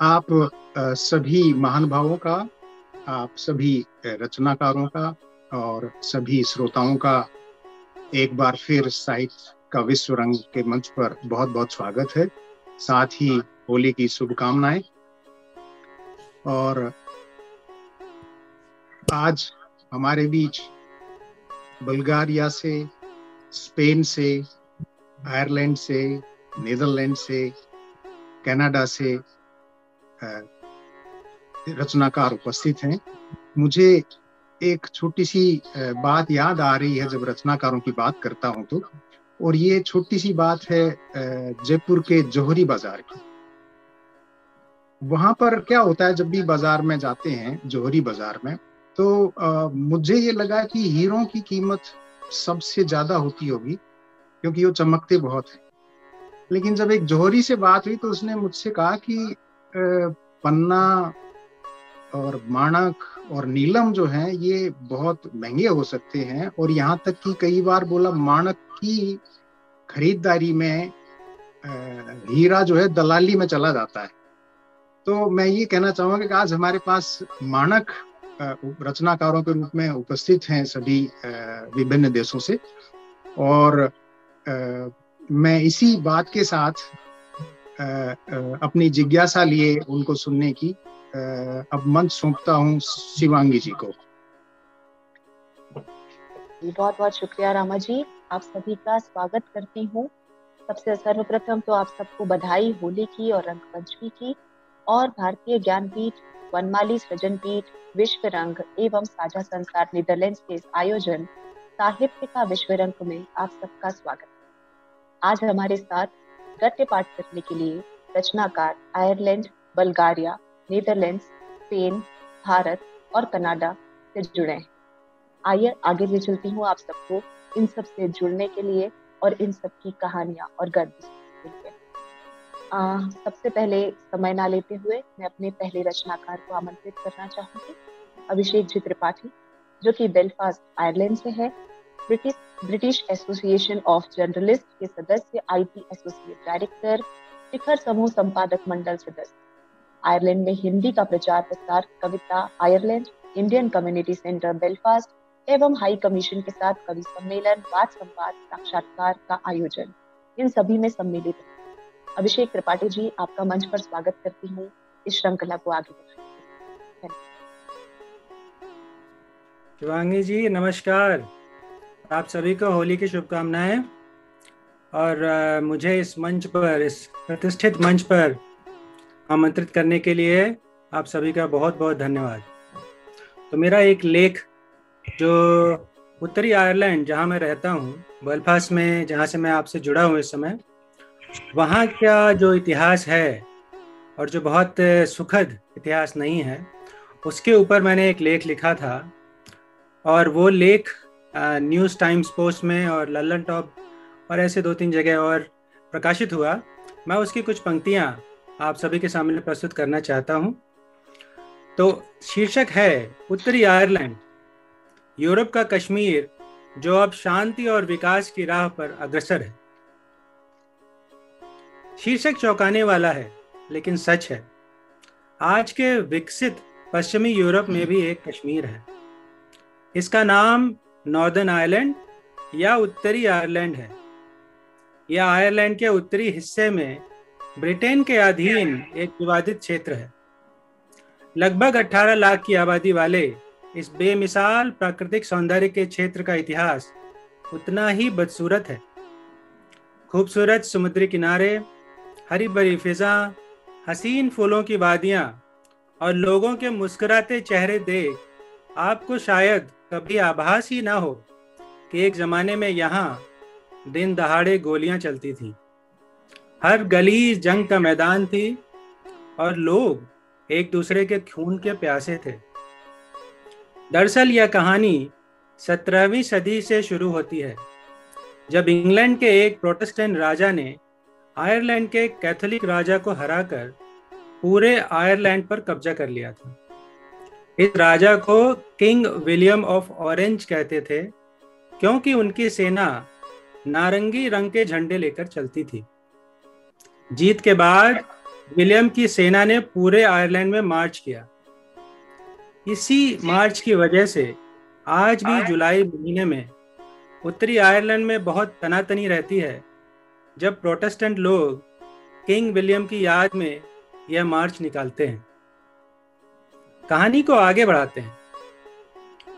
आप सभी महानुभावों का, आप सभी रचनाकारों का और सभी श्रोताओं का एक बार फिर साहित्य का विश्व रंग के मंच पर बहुत बहुत स्वागत है। साथ ही होली की शुभकामनाएं। और आज हमारे बीच बुल्गारिया से, स्पेन से, आयरलैंड से, नीदरलैंड से, कनाडा से रचनाकार उपस्थित हैं। मुझे एक छोटी सी बात याद आ रही है जब रचनाकारों की बात करता हूं तो, और ये छोटी सी बात है जयपुर के जौहरी बाजार की। वहां पर क्या होता है, जब भी बाजार में जाते हैं, जौहरी बाजार में, तो मुझे ये लगा कि हीरों की कीमत सबसे ज्यादा होती होगी क्योंकि वो चमकते बहुत हैं। लेकिन जब एक जौहरी से बात हुई तो उसने मुझसे कहा कि पन्ना और माणक और नीलम जो हैं ये बहुत महंगे हो सकते हैं, और यहाँ तक कि कई बार बोला माणक की खरीदारी में हीरा जो है दलाली में चला जाता है। तो मैं ये कहना चाहूंगा कि आज हमारे पास माणक रचनाकारों के रूप में उपस्थित हैं सभी विभिन्न देशों से, और मैं इसी बात के साथ अपनी जिज्ञासा लिए उनको सुनने की अब मंच सौंपता हूँ शिवांगी जी को। बहुत बहुत शुक्रिया रामा जी, आप सभी का स्वागत करती हूँ। सबसे सर्वप्रथम तो आप सबको बधाई होली की और रंग पंचमी की, और भारतीय ज्ञानपीठ, वनमाली सृजन पीठ, विश्व रंग एवं साझा संसार नीदरलैंड्स के इस आयोजन साहित्य का विश्व रंग में आप सबका स्वागत। आज हमारे साथ गद्य पाठ करने के लिए रचनाकार Ireland, Bulgaria, Netherlands, Spain, Bharat और कनाडा से जुड़े हैं। आइए आगे ले चलती हूँ आप सबको इन सब से जुड़ने के लिए और इन सब की कहानियां और गद्य सुनने के लिए। सबसे पहले समय ना लेते हुए मैं अपने पहले रचनाकार को आमंत्रित करना चाहूंगी, अभिषेक जी त्रिपाठी, जो कि बेलफास्ट आयरलैंड से है, ब्रिटिश एसोसिएशन ऑफ जर्नलिस्ट के सदस्य, IT एसोसिएट डायरेक्टर, शिखर समूह संपादक मंडल सदस्य, आयरलैंड में हिंदी का प्रचार प्रसार, कविता Ireland, Indian community centre Belfast एवं हाई कमीशन के साथ कवि सम्मेलन, वाद संवाद, साक्षात्कार का आयोजन, इन सभी में सम्मिलित है। अभिषेक त्रिपाठी जी, आपका मंच पर स्वागत करती हूँ। इस श्रृंखला को आगे बढ़ाइए। शिवांगी जी नमस्कार, आप सभी को होली की शुभकामनाएं। और मुझे इस मंच पर, इस प्रतिष्ठित मंच पर आमंत्रित करने के लिए आप सभी का बहुत बहुत धन्यवाद। तो मेरा एक लेख, जो उत्तरी आयरलैंड जहां मैं रहता हूं, बेलफास्ट में, जहां से मैं आपसे जुड़ा हूं इस समय, वहां का जो इतिहास है और जो बहुत सुखद इतिहास नहीं है, उसके ऊपर मैंने एक लेख लिखा था। और वो लेख न्यूज़ टाइम्स पोस्ट में और लल्लन टॉप और ऐसे 2-3 जगह और प्रकाशित हुआ। मैं उसकी कुछ पंक्तियां आप सभी के सामने प्रस्तुत करना चाहता हूं। तो शीर्षक है उत्तरी आयरलैंड, यूरोप का कश्मीर, जो अब शांति और विकास की राह पर अग्रसर है। शीर्षक चौंकाने वाला है लेकिन सच है। आज के विकसित पश्चिमी यूरोप में भी एक कश्मीर है। इसका नाम नॉर्दर्न आयरलैंड या उत्तरी आयरलैंड है। यह आयरलैंड के उत्तरी हिस्से में ब्रिटेन के अधीन एक विवादित क्षेत्र है। लगभग 18 लाख की आबादी वाले इस बेमिसाल प्राकृतिक सौंदर्य के क्षेत्र का इतिहास उतना ही बदसूरत है। खूबसूरत समुद्री किनारे, हरी भरी फिजा, हसीन फूलों की वादियां और लोगों के मुस्कुराते चेहरे देख आपको शायद कभी आभास ही ना हो कि एक जमाने में यहाँ दिन दहाड़े गोलियां चलती थीं। हर गली जंग का मैदान थी और लोग एक दूसरे के खून के प्यासे थे। दरअसल यह कहानी 17वीं सदी से शुरू होती है, जब इंग्लैंड के एक प्रोटेस्टेंट राजा ने आयरलैंड के कैथोलिक राजा को हराकर पूरे आयरलैंड पर कब्जा कर लिया था। इस राजा को किंग विलियम ऑफ ऑरेंज कहते थे, क्योंकि उनकी सेना नारंगी रंग के झंडे लेकर चलती थी। जीत के बाद विलियम की सेना ने पूरे आयरलैंड में मार्च किया। इसी मार्च की वजह से आज भी जुलाई महीने में उत्तरी आयरलैंड में बहुत तनातनी रहती है, जब प्रोटेस्टेंट लोग किंग विलियम की याद में यह मार्च निकालते हैं। कहानी को आगे बढ़ाते हैं।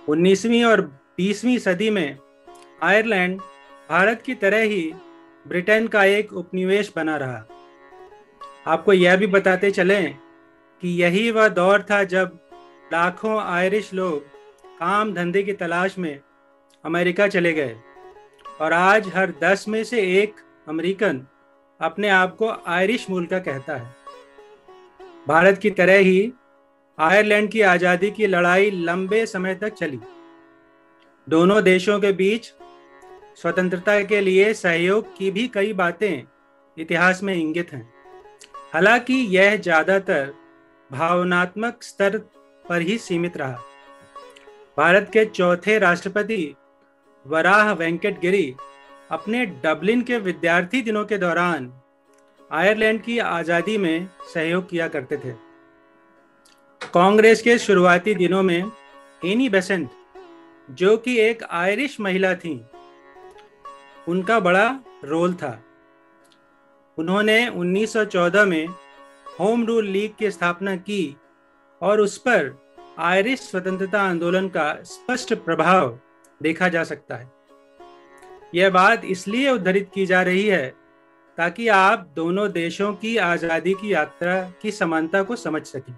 19वीं और 20वीं सदी में आयरलैंड भारत की तरह ही ब्रिटेन का एक उपनिवेश बना रहा। आपको यह भी बताते चलें कि यही वह दौर था जब लाखों आयरिश लोग काम धंधे की तलाश में अमेरिका चले गए, और आज हर 10 में से एक अमेरिकन अपने आप को आयरिश मूल का कहता है। भारत की तरह ही आयरलैंड की आज़ादी की लड़ाई लंबे समय तक चली। दोनों देशों के बीच स्वतंत्रता के लिए सहयोग की भी कई बातें इतिहास में इंगित हैं। हालांकि यह ज़्यादातर भावनात्मक स्तर पर ही सीमित रहा। भारत के चौथे राष्ट्रपति वराह वेंकट गिरी अपने डबलिन के विद्यार्थी दिनों के दौरान आयरलैंड की आज़ादी में सहयोग किया करते थे। कांग्रेस के शुरुआती दिनों में एनी बेसेंट, जो कि एक आयरिश महिला थी, उनका बड़ा रोल था। उन्होंने 1914 में होम रूल लीग की स्थापना की और उस पर आयरिश स्वतंत्रता आंदोलन का स्पष्ट प्रभाव देखा जा सकता है। यह बात इसलिए उद्धृत की जा रही है ताकि आप दोनों देशों की आज़ादी की यात्रा की समानता को समझ सकें।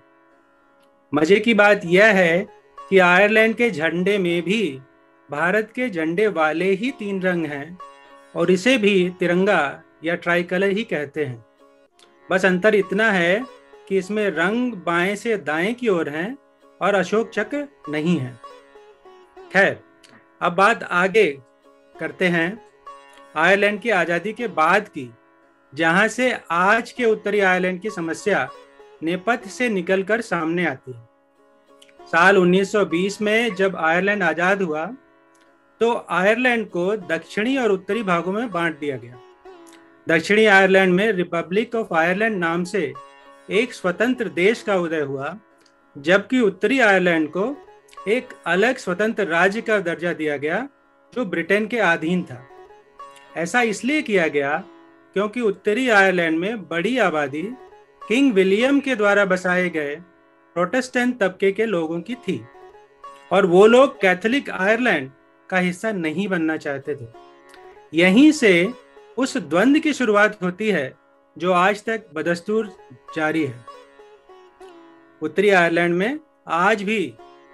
मजे की बात यह है कि आयरलैंड के झंडे में भी भारत के झंडे वाले ही 3 रंग हैं और इसे भी तिरंगा या ट्राई कलर ही कहते हैं। बस अंतर इतना है कि इसमें रंग बाएं से दाएं की ओर हैं और अशोक चक्र नहीं है। खैर, अब बात आगे करते हैं आयरलैंड की आज़ादी के बाद की, जहां से आज के उत्तरी आयरलैंड की समस्या नेपथ्य से निकलकर सामने आती है। साल 1920 में जब आयरलैंड आज़ाद हुआ तो आयरलैंड को दक्षिणी और उत्तरी भागों में बांट दिया गया। दक्षिणी आयरलैंड में रिपब्लिक ऑफ आयरलैंड नाम से एक स्वतंत्र देश का उदय हुआ, जबकि उत्तरी आयरलैंड को एक अलग स्वतंत्र राज्य का दर्जा दिया गया जो ब्रिटेन के अधीन था। ऐसा इसलिए किया गया क्योंकि उत्तरी आयरलैंड में बड़ी आबादी किंग विलियम के द्वारा बसाए गए प्रोटेस्टेंट तबके के लोगों की थी और वो लोग कैथोलिक आयरलैंड का हिस्सा नहीं बनना चाहते थे। यहीं से उस द्वंद्व की शुरुआत होती है जो आज तक बदस्तूर जारी है। उत्तरी आयरलैंड में आज भी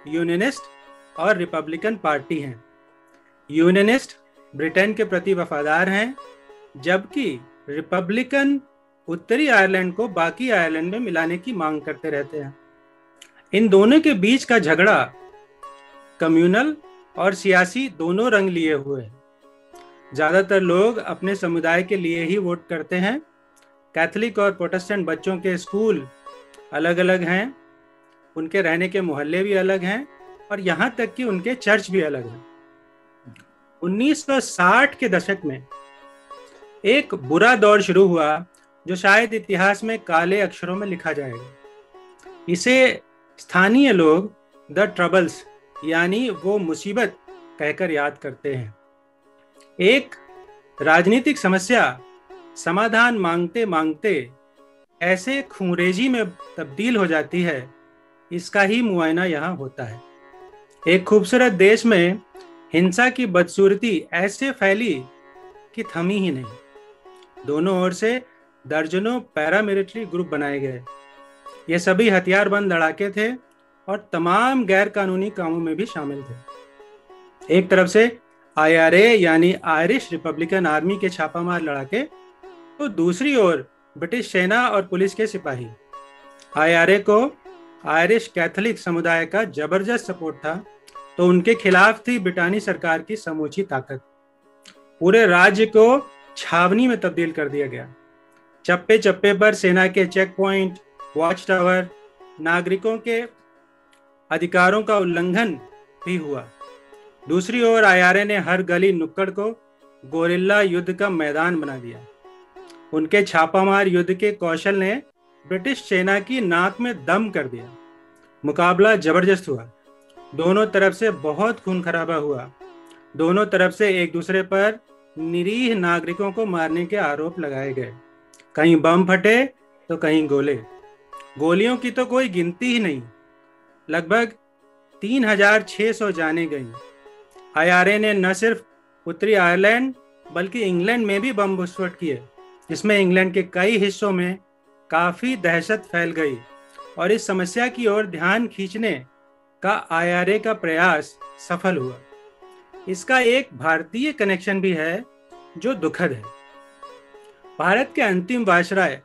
यूनियनिस्ट और रिपब्लिकन पार्टी हैं। यूनियनिस्ट ब्रिटेन के प्रति वफादार हैं, जबकि रिपब्लिकन उत्तरी आयरलैंड को बाकी आयरलैंड में मिलाने की मांग करते रहते हैं। इन दोनों के बीच का झगड़ा कम्युनल और सियासी दोनों रंग लिए हुए है। ज्यादातर लोग अपने समुदाय के लिए ही वोट करते हैं। कैथोलिक और प्रोटेस्टेंट बच्चों के स्कूल अलग अलग हैं, उनके रहने के मोहल्ले भी अलग हैं और यहाँ तक कि उनके चर्च भी अलग हैं। 1960 के दशक में एक बुरा दौर शुरू हुआ जो शायद इतिहास में काले अक्षरों में लिखा जाएगा। इसे स्थानीय लोग द ट्रबल्स यानी वो मुसीबत कहकर याद करते हैं। एक राजनीतिक समस्या समाधान मांगते मांगते ऐसे खूंरेजी में तब्दील हो जाती है, इसका ही मुआयना यहाँ होता है। एक खूबसूरत देश में हिंसा की बदसूरती ऐसे फैली कि थमी ही नहीं। दोनों ओर से दर्जनों पैरामिलिट्री ग्रुप बनाए गए। ये सभी हथियारबंद लड़ाके थे और तमाम गैर कानूनी कामों में भी शामिल थे। एक तरफ से IRA यानी आयरिश रिपब्लिकन आर्मी के छापामार लड़ाके, तो दूसरी ओर ब्रिटिश सेना और पुलिस के सिपाही। IRA को आयरिश कैथोलिक समुदाय का जबरदस्त सपोर्ट था, तो उनके खिलाफ थी ब्रिटानी सरकार की समूची ताकत। पूरे राज्य को छावनी में तब्दील कर दिया गया। चप्पे चप्पे पर सेना के चेक पॉइंट, वॉच टावर, नागरिकों के अधिकारों का उल्लंघन भी हुआ। दूसरी ओर IRA ने हर गली नुक्कड़ को गोरिल्ला युद्ध का मैदान बना दिया। उनके छापामार युद्ध के कौशल ने ब्रिटिश सेना की नाक में दम कर दिया। मुकाबला जबरदस्त हुआ, दोनों तरफ से बहुत खून खराबा हुआ। दोनों तरफ से एक दूसरे पर निरीह नागरिकों को मारने के आरोप लगाए गए। कहीं बम फटे तो कहीं गोले। गोलियों की तो कोई गिनती ही नहीं। लगभग 3600 जानें गईं। आईआरए ने न सिर्फ उत्तरी आयरलैंड बल्कि इंग्लैंड में भी बम विस्फोट किए, जिसमें इंग्लैंड के कई हिस्सों में काफी दहशत फैल गई और इस समस्या की ओर ध्यान खींचने का आईआरए का प्रयास सफल हुआ। इसका एक भारतीय कनेक्शन भी है जो दुखद है। भारत के अंतिम वायसराय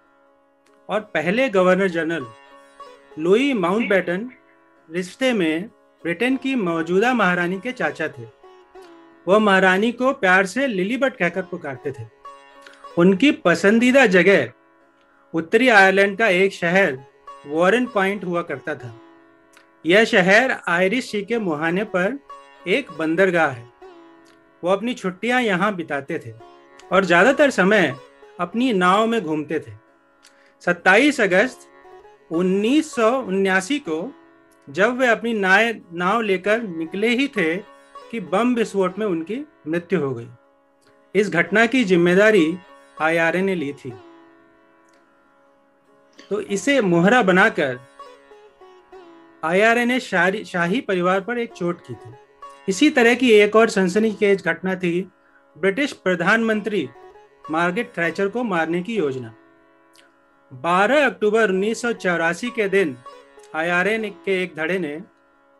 और पहले गवर्नर जनरल लुई माउंटबेटन रिश्ते में ब्रिटेन की मौजूदा महारानी के चाचा थे। वह महारानी को प्यार से लिलीबट कहकर पुकारते थे। उनकी पसंदीदा जगह उत्तरी आयरलैंड का एक शहर वॉरेन पॉइंट हुआ करता था। यह शहर आयरिश सी के मुहाने पर एक बंदरगाह है। वो अपनी छुट्टियां यहाँ बिताते थे और ज्यादातर समय अपनी नाव में घूमते थे। 27 अगस्त 1979 को जब वे अपनी नाव लेकर निकले ही थे कि बम विस्फोट में उनकी मृत्यु हो गई। इस घटना की जिम्मेदारी आईआरए ने ली थी, तो इसे मोहरा बनाकर आईआरए ने शाही परिवार पर एक चोट की थी। इसी तरह की एक और सनसनीखेज घटना थी ब्रिटिश प्रधानमंत्री मार्गरेट थैचर को मारने की योजना। 12 अक्टूबर 1984 के दिन आईआरए के एक धड़े ने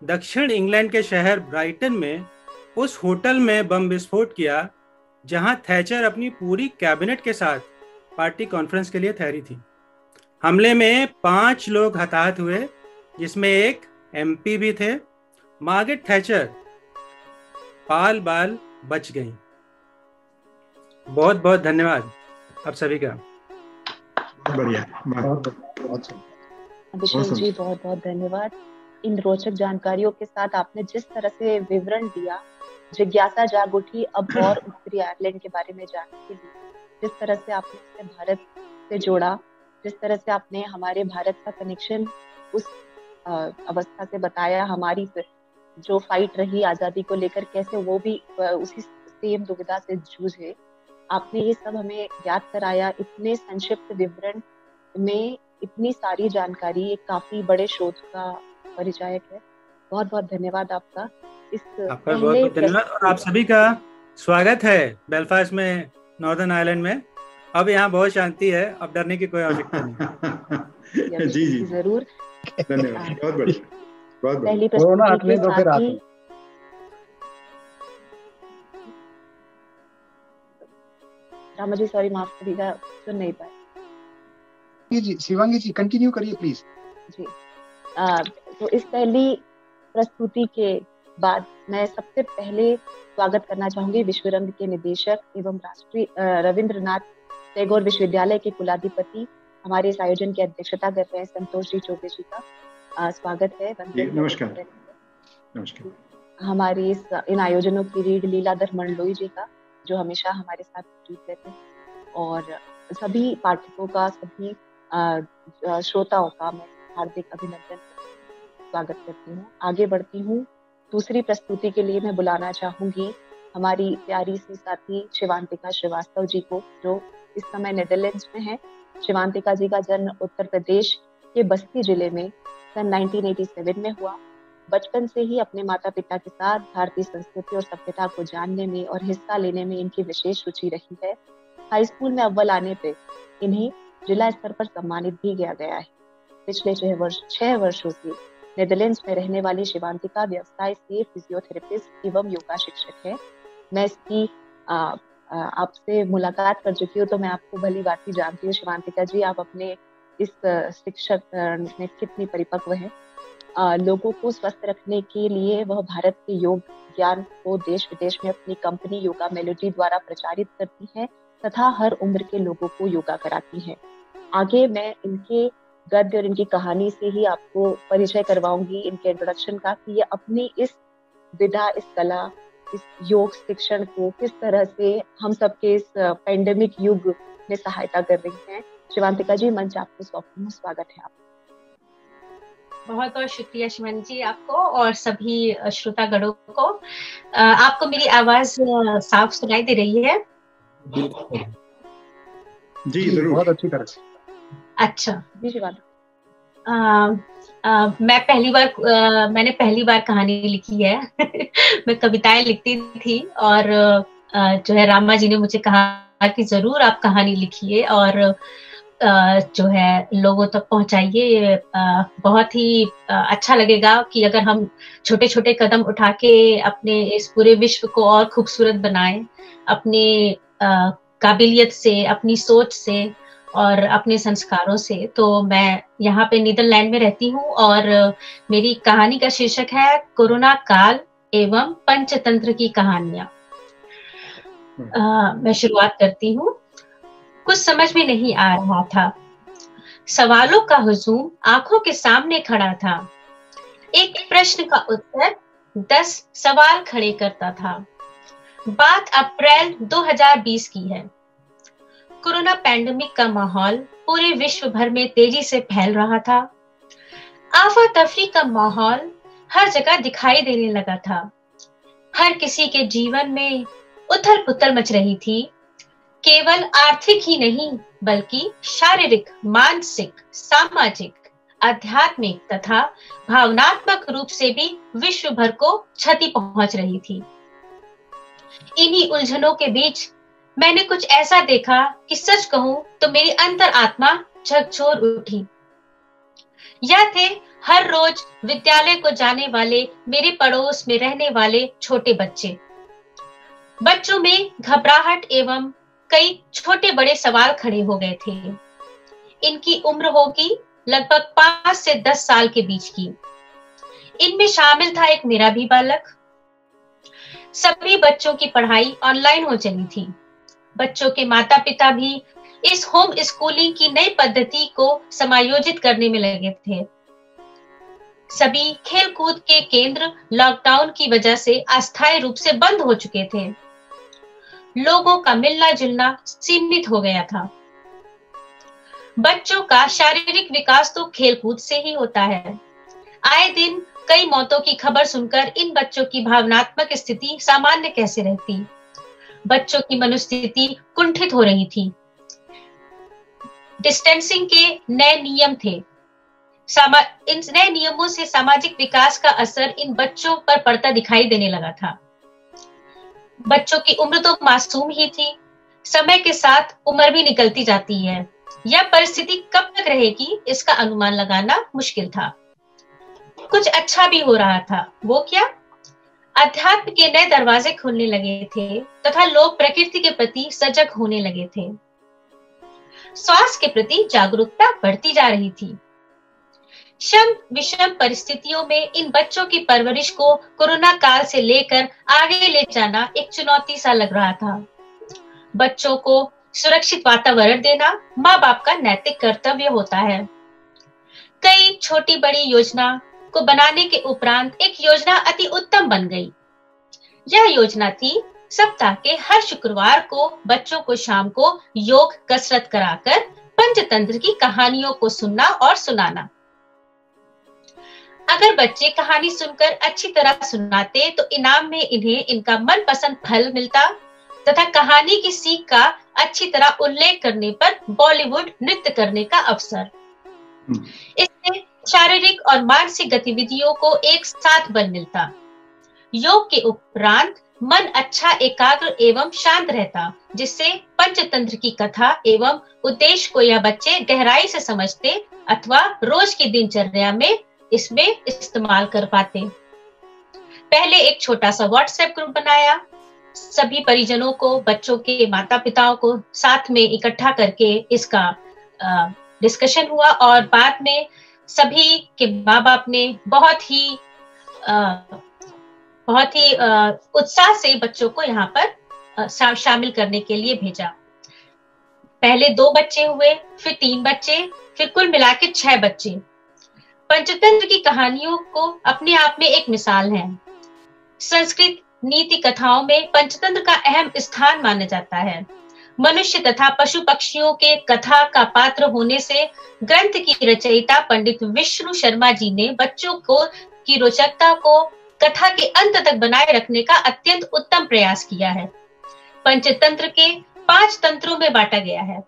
दक्षिण इंग्लैंड के शहर ब्राइटन में उस होटल में बम विस्फोट किया जहां थैचर अपनी पूरी कैबिनेट के साथ पार्टी कॉन्फ्रेंस के लिए ठहरी थी। हमले में 5 लोग हताहत हुए, जिसमें एक एमपी भी थे। मार्गरेट थैचर बाल बाल बच गई। बहुत बहुत धन्यवाद आप सभी का। बढ़िया, अभिषेक जी बहुत बहुत धन्यवाद। इन रोचक जानकारियों के साथ आपने जिस तरह से विवरण दिया, जिज्ञासा जाग उठी अब और उत्तरी आयरलैंड के बारे में जानने के लिए। जिस तरह से आपने उसे भारत से जोड़ा, जिस तरह से आपने हमारे भारत का कनेक्शन उस अवस्था से बताया, हमारी जो फाइट रही आजादी को लेकर, कैसे वो भी उसी सेम दुविधा से जूझे, आपने ये सब हमें याद कराया। इतने संक्षिप्त विवरण में इतनी सारी जानकारी एक काफी बड़े शोध का परिचायक है। बहुत बहुत धन्यवाद आपका। आपका बहुत बहुत धन्यवाद और आप सभी का स्वागत है बेलफास्ट में, नॉर्दर्न आयरलैंड में। अब यहाँ बहुत शांति है, अब डरने की कोई आवश्यकता नहीं। जी जी जरूर, धन्यवाद, बहुत बढ़िया, बहुत बढ़िया। पहली प्रस्तुति के साथ ही रामा जी सॉरी माफ करिएगा, सुन नहीं पाए। जी शिवांगी जी कंटिन्यू करिए प्लीज। जी तो इस पहली प्रस्तुति के बाद मैं सबसे पहले स्वागत करना चाहूंगी विश्व रंग के निदेशक एवं राष्ट्रीय रविंद्रनाथ टैगोर विश्वविद्यालय के कुलाधिपति, हमारे इस आयोजन की अध्यक्षता कर रहे हैं संतोष जी चौबे जी का। स्वागत है। नमस्कार। नमस्कार। हमारे इन आयोजनों की रीढ़ लीलाधर मंडलोई जी का, जो हमेशा हमारे साथ मौजूद रहते हैं, और सभी पाठकों का, सभी श्रोताओं का मैं हार्दिक अभिनंदन, स्वागत करती हूँ। आगे बढ़ती हूँ। दूसरी प्रस्तुति के लिए मैं बुलाना चाहूंगी हमारी प्यारी सी साथी शिवांतिका श्रीवास्तव जी को, जो इस समय नेदरलैंड्स में है। शिवांतिका जी का जन्म उत्तर प्रदेश के बस्ती जिले में सन 1987 में हुआ। बचपन से ही अपने माता पिता के साथ भारतीय संस्कृति और सभ्यता को जानने में और हिस्सा लेने में इनकी विशेष रुचि रही है। हाई स्कूल में अव्वल आने पे इन्हें जिला स्तर पर सम्मानित भी किया गया है। पिछले 6 वर्षों से नेदरलैंड्स में रहने वाली शिवांतिका व्यवसाय से फिजियोथेरेपिस्ट एवं योगा शिक्षक है। मैं इसकी आपसे मुलाकात कर चुकी हूँ, तो मैं आपको भली बात जानती हूँ। शिवांतिका जी, आप अपने इस शिक्षक में कितनी परिपक्व हैं। लोगों को स्वस्थ रखने के लिए वह भारत के योग ज्ञान को देश विदेश में अपनी कंपनी योगा मेलोडी द्वारा प्रचारित करती हैं तथा हर उम्र के लोगों को योगा कराती हैं। आगे मैं इनके गद्य और इनकी कहानी से ही आपको परिचय करवाऊंगी, इनके इंट्रोडक्शन का, कि ये अपनी इस विधा, इस कला, इस योग शिक्षण को किस तरह से हम सबके इस पेंडेमिक युग में सहायता कर रही हैं। शिवांतिका जी, मंच आपको सौंपती हूँ, स्वागत है आप। बहुत बहुत शुक्रिया शिवानी जी आपको और सभी श्रोतागणों को। आपको मेरी आवाज साफ सुनाई दे रही है? जी जरूर, बहुत अच्छी तरह से। अच्छा जी शिवानी, मैंने पहली बार कहानी लिखी है। मैं कविताएं लिखती थी और जो है रामा जी ने मुझे कहा कि जरूर आप कहानी लिखिए और जो है लोगों तक पहुंचाइए। बहुत ही अच्छा लगेगा कि अगर हम छोटे छोटे कदम उठा के अपने इस पूरे विश्व को और खूबसूरत बनाएं, अपने काबिलियत से, अपनी सोच से और अपने संस्कारों से। तो मैं यहाँ पे नीदरलैंड में रहती हूँ और मेरी कहानी का शीर्षक है कोरोना काल एवं पंचतंत्र की कहानियां। मैं शुरुआत करती हूँ। कुछ समझ में नहीं आ रहा था, सवालों का हुजूम आंखों के सामने खड़ा था। एक प्रश्न का उत्तर 10 सवाल खड़े करता था। बात अप्रैल 2020 की है। कोरोना पैंडेमिक का माहौल पूरे विश्व भर में तेजी से फैल रहा था। आफा तफरी का माहौल हर जगह दिखाई देने लगा था। हर किसी के जीवन में उथल पुथल मच रही थी। केवल आर्थिक ही नहीं बल्कि शारीरिक, मानसिक, सामाजिक, आध्यात्मिक तथा भावनात्मक रूप से भी विश्व भर को क्षति पहुंच रही थी। इन्हीं उलझनों के बीच मैंने कुछ ऐसा देखा कि सच कहूं तो मेरी अंतर आत्मा झकझोर उठी। यह थे हर रोज विद्यालय को जाने वाले मेरे पड़ोस में रहने वाले छोटे बच्चे। बच्चों में घबराहट एवं कई छोटे बड़े सवाल खड़े हो गए थे। इनकी उम्र होगी लगभग 5 से 10 साल के बीच की। इनमें शामिल था एक मेरा भी बालक। सभी बच्चों की पढ़ाई ऑनलाइन हो चली थी। बच्चों के माता पिता भी इस होम स्कूलिंग की नई पद्धति को समायोजित करने में लगे थे। सभी खेल कूद के केंद्र लॉकडाउन की वजह से अस्थायी रूप से बंद हो चुके थे। लोगों का मिलना जुलना सीमित हो गया था। बच्चों का शारीरिक विकास तो खेलकूद से ही होता है। आए दिन कई मौतों की खबर सुनकर इन बच्चों की भावनात्मक स्थिति सामान्य कैसे रहती। बच्चों की मनोस्थिति कुंठित हो रही थी। डिस्टेंसिंग के नए नियम थे। इन नए नियमों से सामाजिक विकास का असर इन बच्चों पर पड़ता दिखाई देने लगा था। बच्चों की उम्र तो मासूम ही थी। समय के साथ उम्र भी निकलती जाती है। यह परिस्थिति कब तक रहेगी इसका अनुमान लगाना मुश्किल था। कुछ अच्छा भी हो रहा था। वो क्या? अध्यात्म के नए दरवाजे खुलने लगे थे तथा लोग प्रकृति के प्रति सजग होने लगे थे। स्वास्थ्य के प्रति जागरूकता बढ़ती जा रही थी। क्षम विषम परिस्थितियों में इन बच्चों की परवरिश को कोरोना काल से लेकर आगे ले जाना एक चुनौती सा लग रहा था। बच्चों को सुरक्षित वातावरण देना माँ बाप का नैतिक कर्तव्य होता है। कई छोटी बड़ी योजना को बनाने के उपरांत एक योजना अति उत्तम बन गई। यह योजना थी सप्ताह के हर शुक्रवार को बच्चों को शाम को योग कसरत कराकर पंचतंत्र की कहानियों को सुनना और सुनाना। अगर बच्चे कहानी सुनकर अच्छी तरह सुनाते तो इनाम में इन्हें इनका मनपसंद फल मिलता तथा कहानी की सीख का अच्छी तरह उल्लेख करने पर बॉलीवुड नृत्य करने का अवसर। इससे शारीरिक और मानसिक गतिविधियों को एक साथ बल मिलता। योग के उपरांत मन अच्छा एकाग्र एवं शांत रहता, जिससे पंचतंत्र की कथा एवं उद्देश्य को यह बच्चे गहराई से समझते अथवा रोज की दिनचर्या में इसमें इस्तेमाल कर पाते। पहले एक छोटा सा व्हाट्सएप ग्रुप बनाया। सभी परिजनों को, बच्चों के माता पिताओं को साथ में इकट्ठा करके इसका डिस्कशन हुआ और बाद में सभी के माँ बाप ने बहुत ही उत्साह से बच्चों को यहाँ पर शामिल करने के लिए भेजा। पहले 2 बच्चे हुए, फिर 3 बच्चे, फिर कुल मिला के 6 बच्चे। पंचतंत्र की कहानियों को अपने आप में एक मिसाल है। संस्कृत नीति कथाओं में पंचतंत्र का अहम स्थान माना जाता है। मनुष्य तथा पशु पक्षियों के कथा का पात्र होने से ग्रंथ की रचयिता पंडित विष्णु शर्मा जी ने बच्चों को की रोचकता को कथा के अंत तक बनाए रखने का अत्यंत उत्तम प्रयास किया है। पंचतंत्र के 5 तंत्रों में बांटा गया है।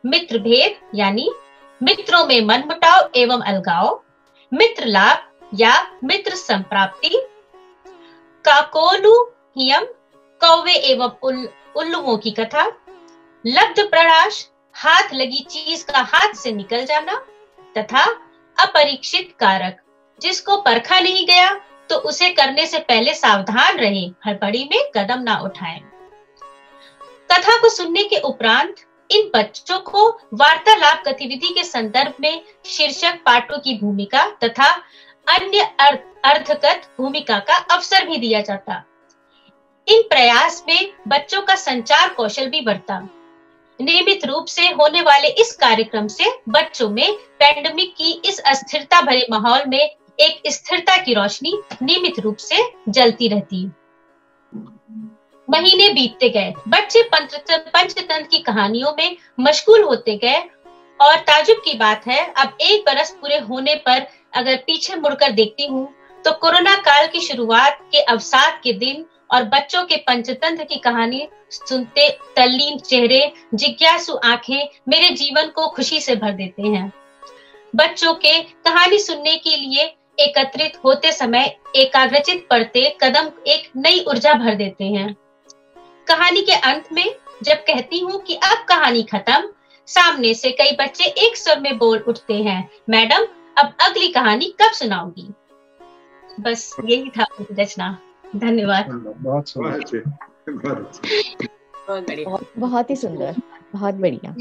मित्र भेद यानी मित्रों में मनमुटाव एवं अलगाव, मित्र लाभ या मित्र संप्राप्ति, काकोलू हियम कौवे एवं उल्लुओं की कथा, लब्ध प्रणाश हाथ लगी चीज का हाथ से निकल जाना तथा अपरीक्षित कारक जिसको परखा नहीं गया तो उसे करने से पहले सावधान रहें, हड़बड़ी में कदम ना उठाएं। कथा को सुनने के उपरांत इन बच्चों को वार्तालाप गतिविधि के संदर्भ में शीर्षक पाठों की भूमिका तथा अन्य अर्थगत भूमिका का अवसर भी दिया जाता। इन प्रयास में बच्चों का संचार कौशल भी बढ़ता। नियमित रूप से होने वाले इस कार्यक्रम से बच्चों में पैंडेमिक की इस अस्थिरता भरे माहौल में एक स्थिरता की रोशनी नियमित रूप से जलती रहती। महीने बीतते गए, बच्चे पंचतंत्र की कहानियों में मशगूल होते गए और ताजुब की बात है, अब 1 बरस पूरे होने पर अगर पीछे मुड़कर देखती हूँ तो कोरोना काल की शुरुआत के अवसाद के दिन और बच्चों के पंचतंत्र की कहानी सुनते तल्लीन चेहरे, जिज्ञासु आंखें मेरे जीवन को खुशी से भर देते हैं। बच्चों के कहानी सुनने के लिए एकत्रित होते समय एकाग्रचित पढ़ते कदम एक नई ऊर्जा भर देते हैं। कहानी के अंत में जब कहती हूँ कि अब कहानी खत्म, सामने से कई बच्चे एक स्वर में बोल उठते हैं, मैडम अब अगली कहानी कब सुनाओगी। बस यही था उनकी रचना। धन्यवाद। बहुत सुंदर, बहुत ही सुंदर, बहुत बढ़िया।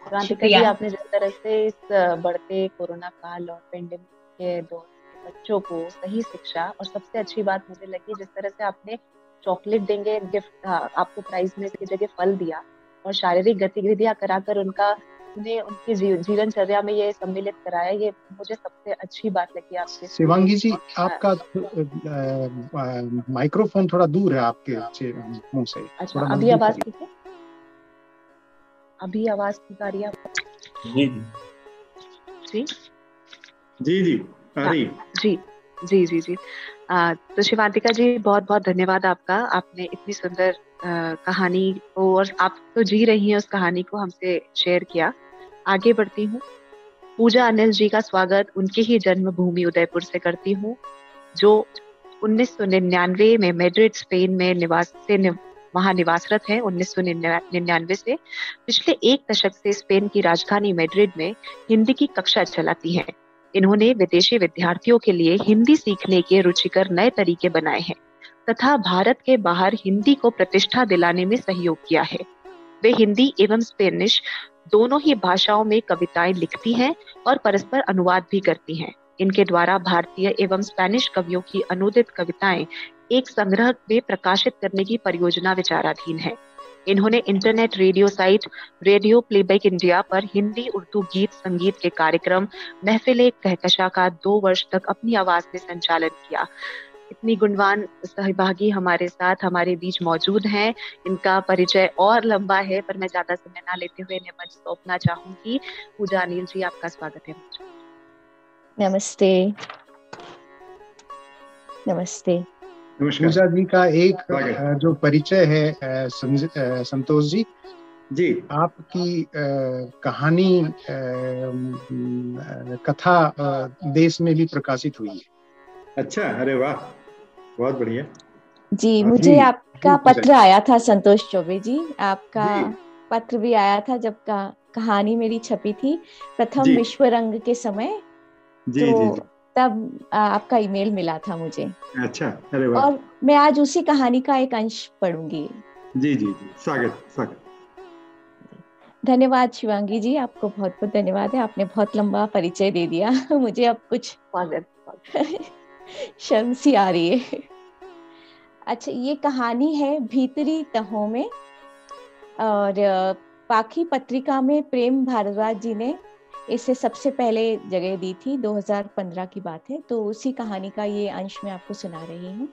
क्रांतिका जी, आपने जिस तरह से इस बढ़ते कोरोना काल और पेंडेमिक के दौर में बच्चों को सही शिक्षा और सबसे अच्छी बात मुझे लगी जिस तरह से आपने चॉकलेट देंगे गिफ्ट, आपको प्राइज में इसकी जगह फल दिया और शारीरिक गतिविधियां कराकर उन्हें उनकी जीवनचर्या में ये सम्मिलित कराया, ये मुझे सबसे अच्छी बात लगी आपके। शिवांगी जी, आपका माइक्रोफोन थोड़ा दूर है आपके मुंह से। अच्छा, अभी आवाज ठीक है? अभी आवाज ठीक आ रही है? जी जी जी जी आ रही। जी जी जी जी। तो शिवांतिका जी, बहुत बहुत धन्यवाद आपका। आपने इतनी सुंदर कहानी को, और आप तो जी रही हैं उस कहानी को, हमसे शेयर किया। आगे बढ़ती हूँ। पूजा अनिल जी का स्वागत उनकी ही जन्मभूमि उदयपुर से करती हूँ, जो 1999 में मैड्रिड स्पेन में वहाँ निवासरत है। 1999 से पिछले 1 दशक से स्पेन की राजधानी मैड्रिड में हिंदी की कक्षा चलाती हैं। इन्होंने विदेशी विद्यार्थियों के लिए हिंदी सीखने के रुचिकर नए तरीके बनाए हैं तथा भारत के बाहर हिंदी को प्रतिष्ठा दिलाने में सहयोग किया है। वे हिंदी एवं स्पेनिश दोनों ही भाषाओं में कविताएं लिखती हैं और परस्पर अनुवाद भी करती हैं। इनके द्वारा भारतीय एवं स्पेनिश कवियों की अनुदित कविताएं एक संग्रह में प्रकाशित करने की परियोजना विचाराधीन है। इन्होंने internet radio site radio playback India पर हिंदी उर्दू गीत संगीत के कार्यक्रम महफिल कहकशा का 2 वर्ष तक अपनी आवाज में संचालन किया। इतनी गुणवान सहभागी हमारे साथ हमारे बीच मौजूद हैं। इनका परिचय और लंबा है, पर मैं ज्यादा समय ना लेते हुए इन्हें मंच सौंपना चाहूंगी। पूजा अनिल जी, आपका स्वागत है। नमस्ते। नमस्ते। पूजा जी का एक जो परिचय है, संतोष जी जी, आपकी कहानी कथा देश में भी प्रकाशित हुई है। अच्छा, अरे वाह, बहुत बढ़िया जी। मुझे आपका पत्र आया था संतोष चौबे जी, आपका पत्र भी आया था जब कहानी मेरी छपी थी प्रथम विश्व रंग के समय। जी, तो जी, तब आपका ईमेल मिला था मुझे। अच्छा, अरे वाह। और मैं आज उसी कहानी का एक अंश पढ़ूंगी। जी जी जी, स्वागत। धन्यवाद शिवांगी जी, आपको बहुत बहुत धन्यवाद है। आपने बहुत लंबा परिचय दे दिया मुझे अब कुछ शर्म सी आ रही है। अच्छा, ये कहानी है भीतरी तहों में, और पाखी पत्रिका में प्रेम भारद्वाज जी ने इसे सबसे पहले जगह दी थी। 2015 की बात है। तो उसी कहानी का ये अंश मैं आपको सुना रही हूँ।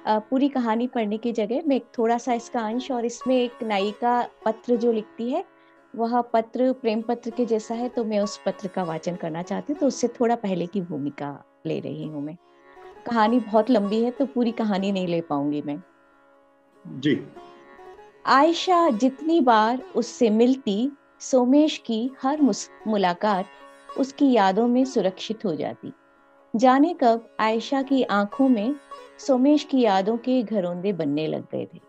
पूरी कहानी पढ़ने की जगह मैं थोड़ा सा इसका अंश, और इसमें एक नायिका पत्र जो लिखती है वह पत्र प्रेम पत्र के जैसा है, तो मैं उस पत्र का वाचन करना चाहती हूँ, तो उससे थोड़ा पहले की भूमिका ले रही हूँ मैं। कहानी बहुत लंबी है तो पूरी कहानी नहीं ले पाऊंगी मैं। जी। आयशा जितनी बार उससे मिलती, सोमेश की हर मुलाकात उसकी यादों में सुरक्षित हो जाती। जाने कब आयशा की आंखों में सोमेश की यादों के घरौंदे बनने लग गए थे।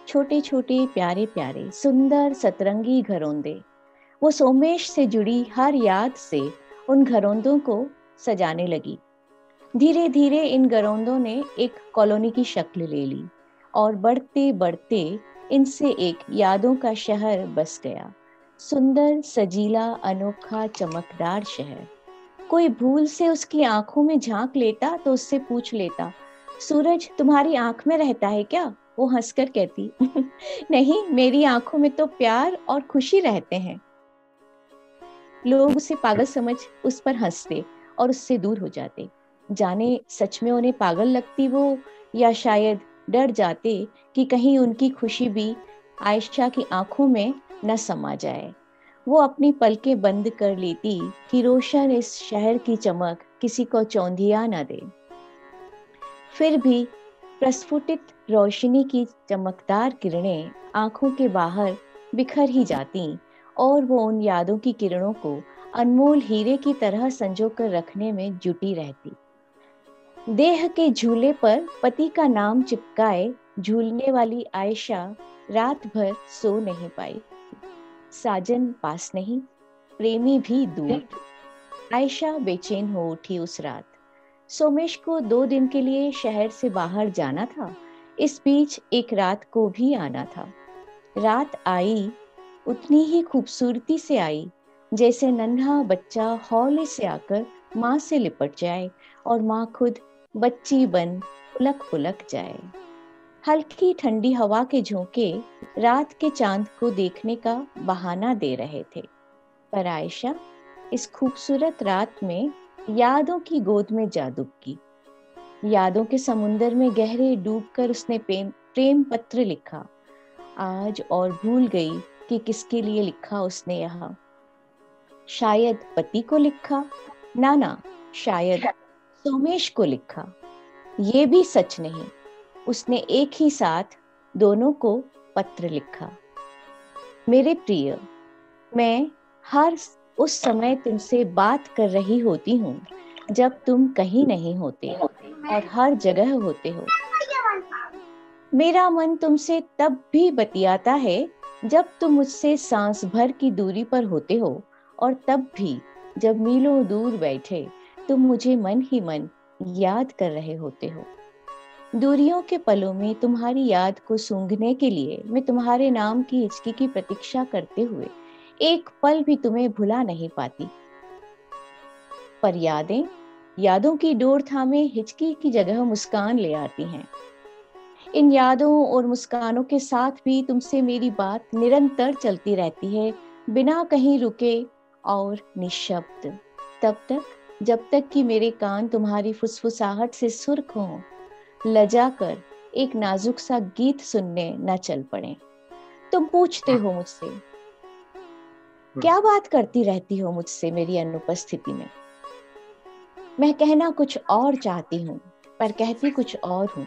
छोटे छोटे प्यारे प्यारे सुंदर सतरंगी घरौंदे। वो सोमेश से जुड़ी हर याद से उन घरौंदों को सजाने लगी। धीरे धीरे इन घरौंदों ने एक कॉलोनी की शक्ल ले ली और बढ़ते बढ़ते इनसे एक यादों का शहर बस गया। सुंदर, सजीला, अनोखा, चमकदार शहर। कोई भूल से उसकी आंखों में झांक लेता तो उससे पूछ लेता, सूरज तुम्हारी आंख में रहता है क्या? वो हंसकर कहती, नहीं, मेरी आंखों में तो प्यार और खुशी रहते हैं। लोग उसे पागल समझ उस पर हंसते और उससे दूर हो जाते। जाने सच में उन्हें पागल लगती वो, या शायद डर जाते कि कहीं उनकी खुशी भी आयशा की आंखों में न समा जाए। वो अपनी पलकें बंद कर लेती कि रोशन इस शहर की चमक किसी को चौंधिया न दे। फिर भी प्रस्फुटित रोशनी की चमकदार किरणें आंखों के बाहर बिखर ही जाती और वो उन यादों की किरणों को अनमोल हीरे की तरह संजो कर रखने में जुटी रहती। देह के झूले पर पति का नाम चिपकाए झूलने वाली आयशा रात भर सो नहीं पाई। साजन पास नहीं, प्रेमी भी दूर। आयशा बेचैन हो उठी उस रात। सोमेश को 2 दिन के लिए शहर से बाहर जाना था। इस बीच एक रात को भी आना था। रात आई, उतनी ही खूबसूरती से आई जैसे नन्हा बच्चा हौले से आकर माँ से लिपट जाए और माँ खुद बच्ची बन पुलक पुलक जाए। हल्की ठंडी हवा के झोंके रात के चांद को देखने का बहाना दे रहे थे, पर आयशा इस खूबसूरत रात में यादों की गोद में जा डूबी। यादों के समुंदर में गहरे डूबकर उसने प्रेम पत्र लिखा। आज और भूल गई कि किसके लिए लिखा उसने यहाँ। शायद पति को लिखा, ना, शायद सोमेश को लिखा। ये भी सच नहीं, उसने एक ही साथ दोनों को पत्र लिखा। मेरे प्रिय, मैं हर उस समय तुमसे बात कर रही होती हूँ जब तुम कहीं नहीं होते और हर जगह होते हो। मेरा मन तुमसे तब भी बतियाता है जब तुम मुझसे सांस भर की दूरी पर होते हो, और तब भी जब मीलों दूर बैठे तुम मुझे मन ही मन याद कर रहे होते हो। दूरियों के पलों में तुम्हारी याद को सूंघने के लिए मैं तुम्हारे नाम की हिचकी की प्रतीक्षा करते हुए एक पल भी तुम्हें भुला नहीं पाती। पर यादों की डोर थामे हिचकी की जगह मुस्कान ले आती हैं। इन यादों और मुस्कानों के साथ भी तुमसे मेरी बात निरंतर चलती रहती है, बिना कहीं रुके और निःशब्द, तब तक जब तक कि मेरे कान तुम्हारी फुसफुसाहट से सुर्ख हों, लजाकर एक नाजुक सा गीत सुनने न चल पड़े। तुम पूछते हो मुझसे, क्या बात करती रहती हो मुझसे मेरी अनुपस्थिति में? मैं कहना कुछ और चाहती हूँ, पर कहती कुछ और हूँ।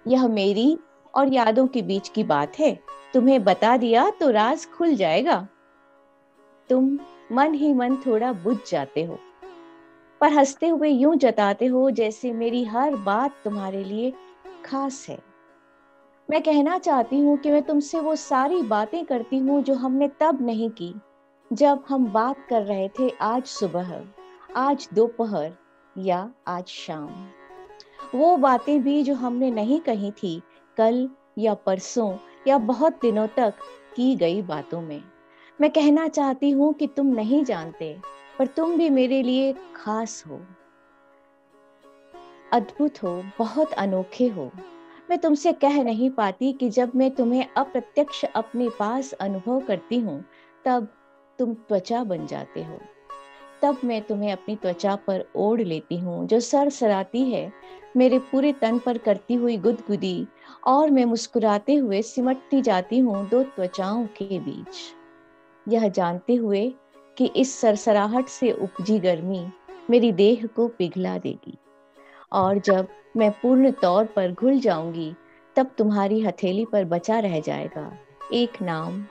यह मेरी और यादों के बीच की बात है। तुम्हें बता दिया तो राज खुल जाएगा। तुम मन ही मन थोड़ा बुझ जाते हो, पर हंसते हुए यूं जताते हो जैसे मेरी हर बात तुम्हारे लिए खास है। मैं कहना चाहती हूँ कि मैं तुमसे वो सारी बातें करती हूँ जो हमने तब नहीं की, जब हम बात कर रहे थे आज सुबह, आज दोपहर या आज शाम। वो बातें भी जो हमने नहीं कही थी कल या परसों या बहुत दिनों तक की गई बातों में। मैं कहना चाहती हूँ कि तुम नहीं जानते, पर तुम भी मेरे लिए खास हो, अद्भुत हो, बहुत अनोखे हो। मैं तुमसे कह नहीं पाती कि जब मैं तुम्हें अप्रत्यक्ष अपने पास अनुभव करती हूँ, तब तुम त्वचा बन जाते हो, तब मैं तुम्हें अपनी त्वचा पर ओढ़ लेती हूँ, जो सरसराती है मेरे पूरे तन पर करती हुई गुदगुदी, और मैं मुस्कुराते हुए सिमटती जाती हूँ दो त्वचाओं के बीच, यह जानते हुए कि इस सरसराहट से उपजी गर्मी मेरी देह को पिघला देगी, और जब मैं पूर्ण तौर पर घुल जाऊंगी तब तुम्हारी हथेली पर बचा रह जाएगा एक नाम,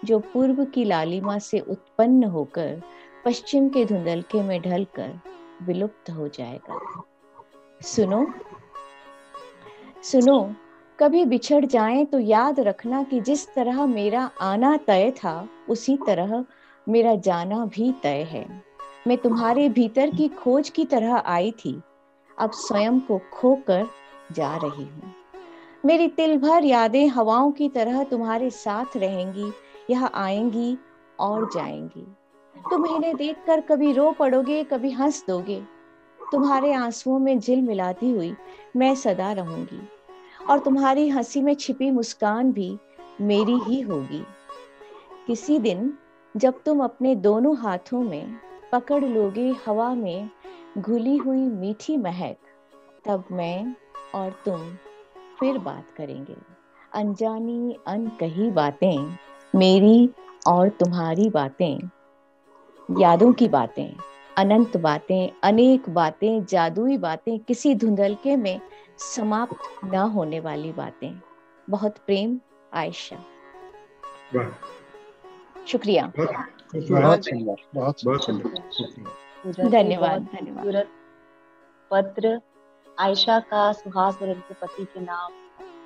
जो पूर्व की लालिमा से उत्पन्न होकर पश्चिम के धुंधलके में ढलकर विलुप्त हो जाएगा। सुनो सुनो, कभी बिछड़ जाएं तो याद रखना कि जिस तरह मेरा आना तय था उसी तरह मेरा जाना भी तय है। मैं तुम्हारे भीतर की खोज की तरह आई थी, अब स्वयं को खोकर जा रही हूँ। मेरी तिल भर यादें हवाओं की तरह तुम्हारे साथ रहेंगी, यह आएंगी और जाएंगी। तुम इन्हें देखकर कभी रो पड़ोगे, कभी हंस दोगे। तुम्हारे आंसुओं में झिल मिलाती हुई मैं सदा रहूंगी, और तुम्हारी हंसी में छिपी मुस्कान भी मेरी ही होगी। किसी दिन जब तुम अपने दोनों हाथों में पकड़ लोगे हवा में घुली हुई मीठी महक, तब मैं और तुम फिर बात करेंगे। अनजानी अनकही बातें, मेरी और तुम्हारी बातें, यादों की बातें, अनंत बातें, अनेक बातें, जादुई बातें, किसी धुंधलके में समाप्त न होने वाली बातें। बहुत प्रेम, आयशा। वाह, शुक्रिया। बहुत सुंदर, बहुत सुंदर। पूजा जी, धन्यवाद, बहुत धन्यवाद। खूबसूरत पत्र आयशा का सुहास और उनके पति के नाम,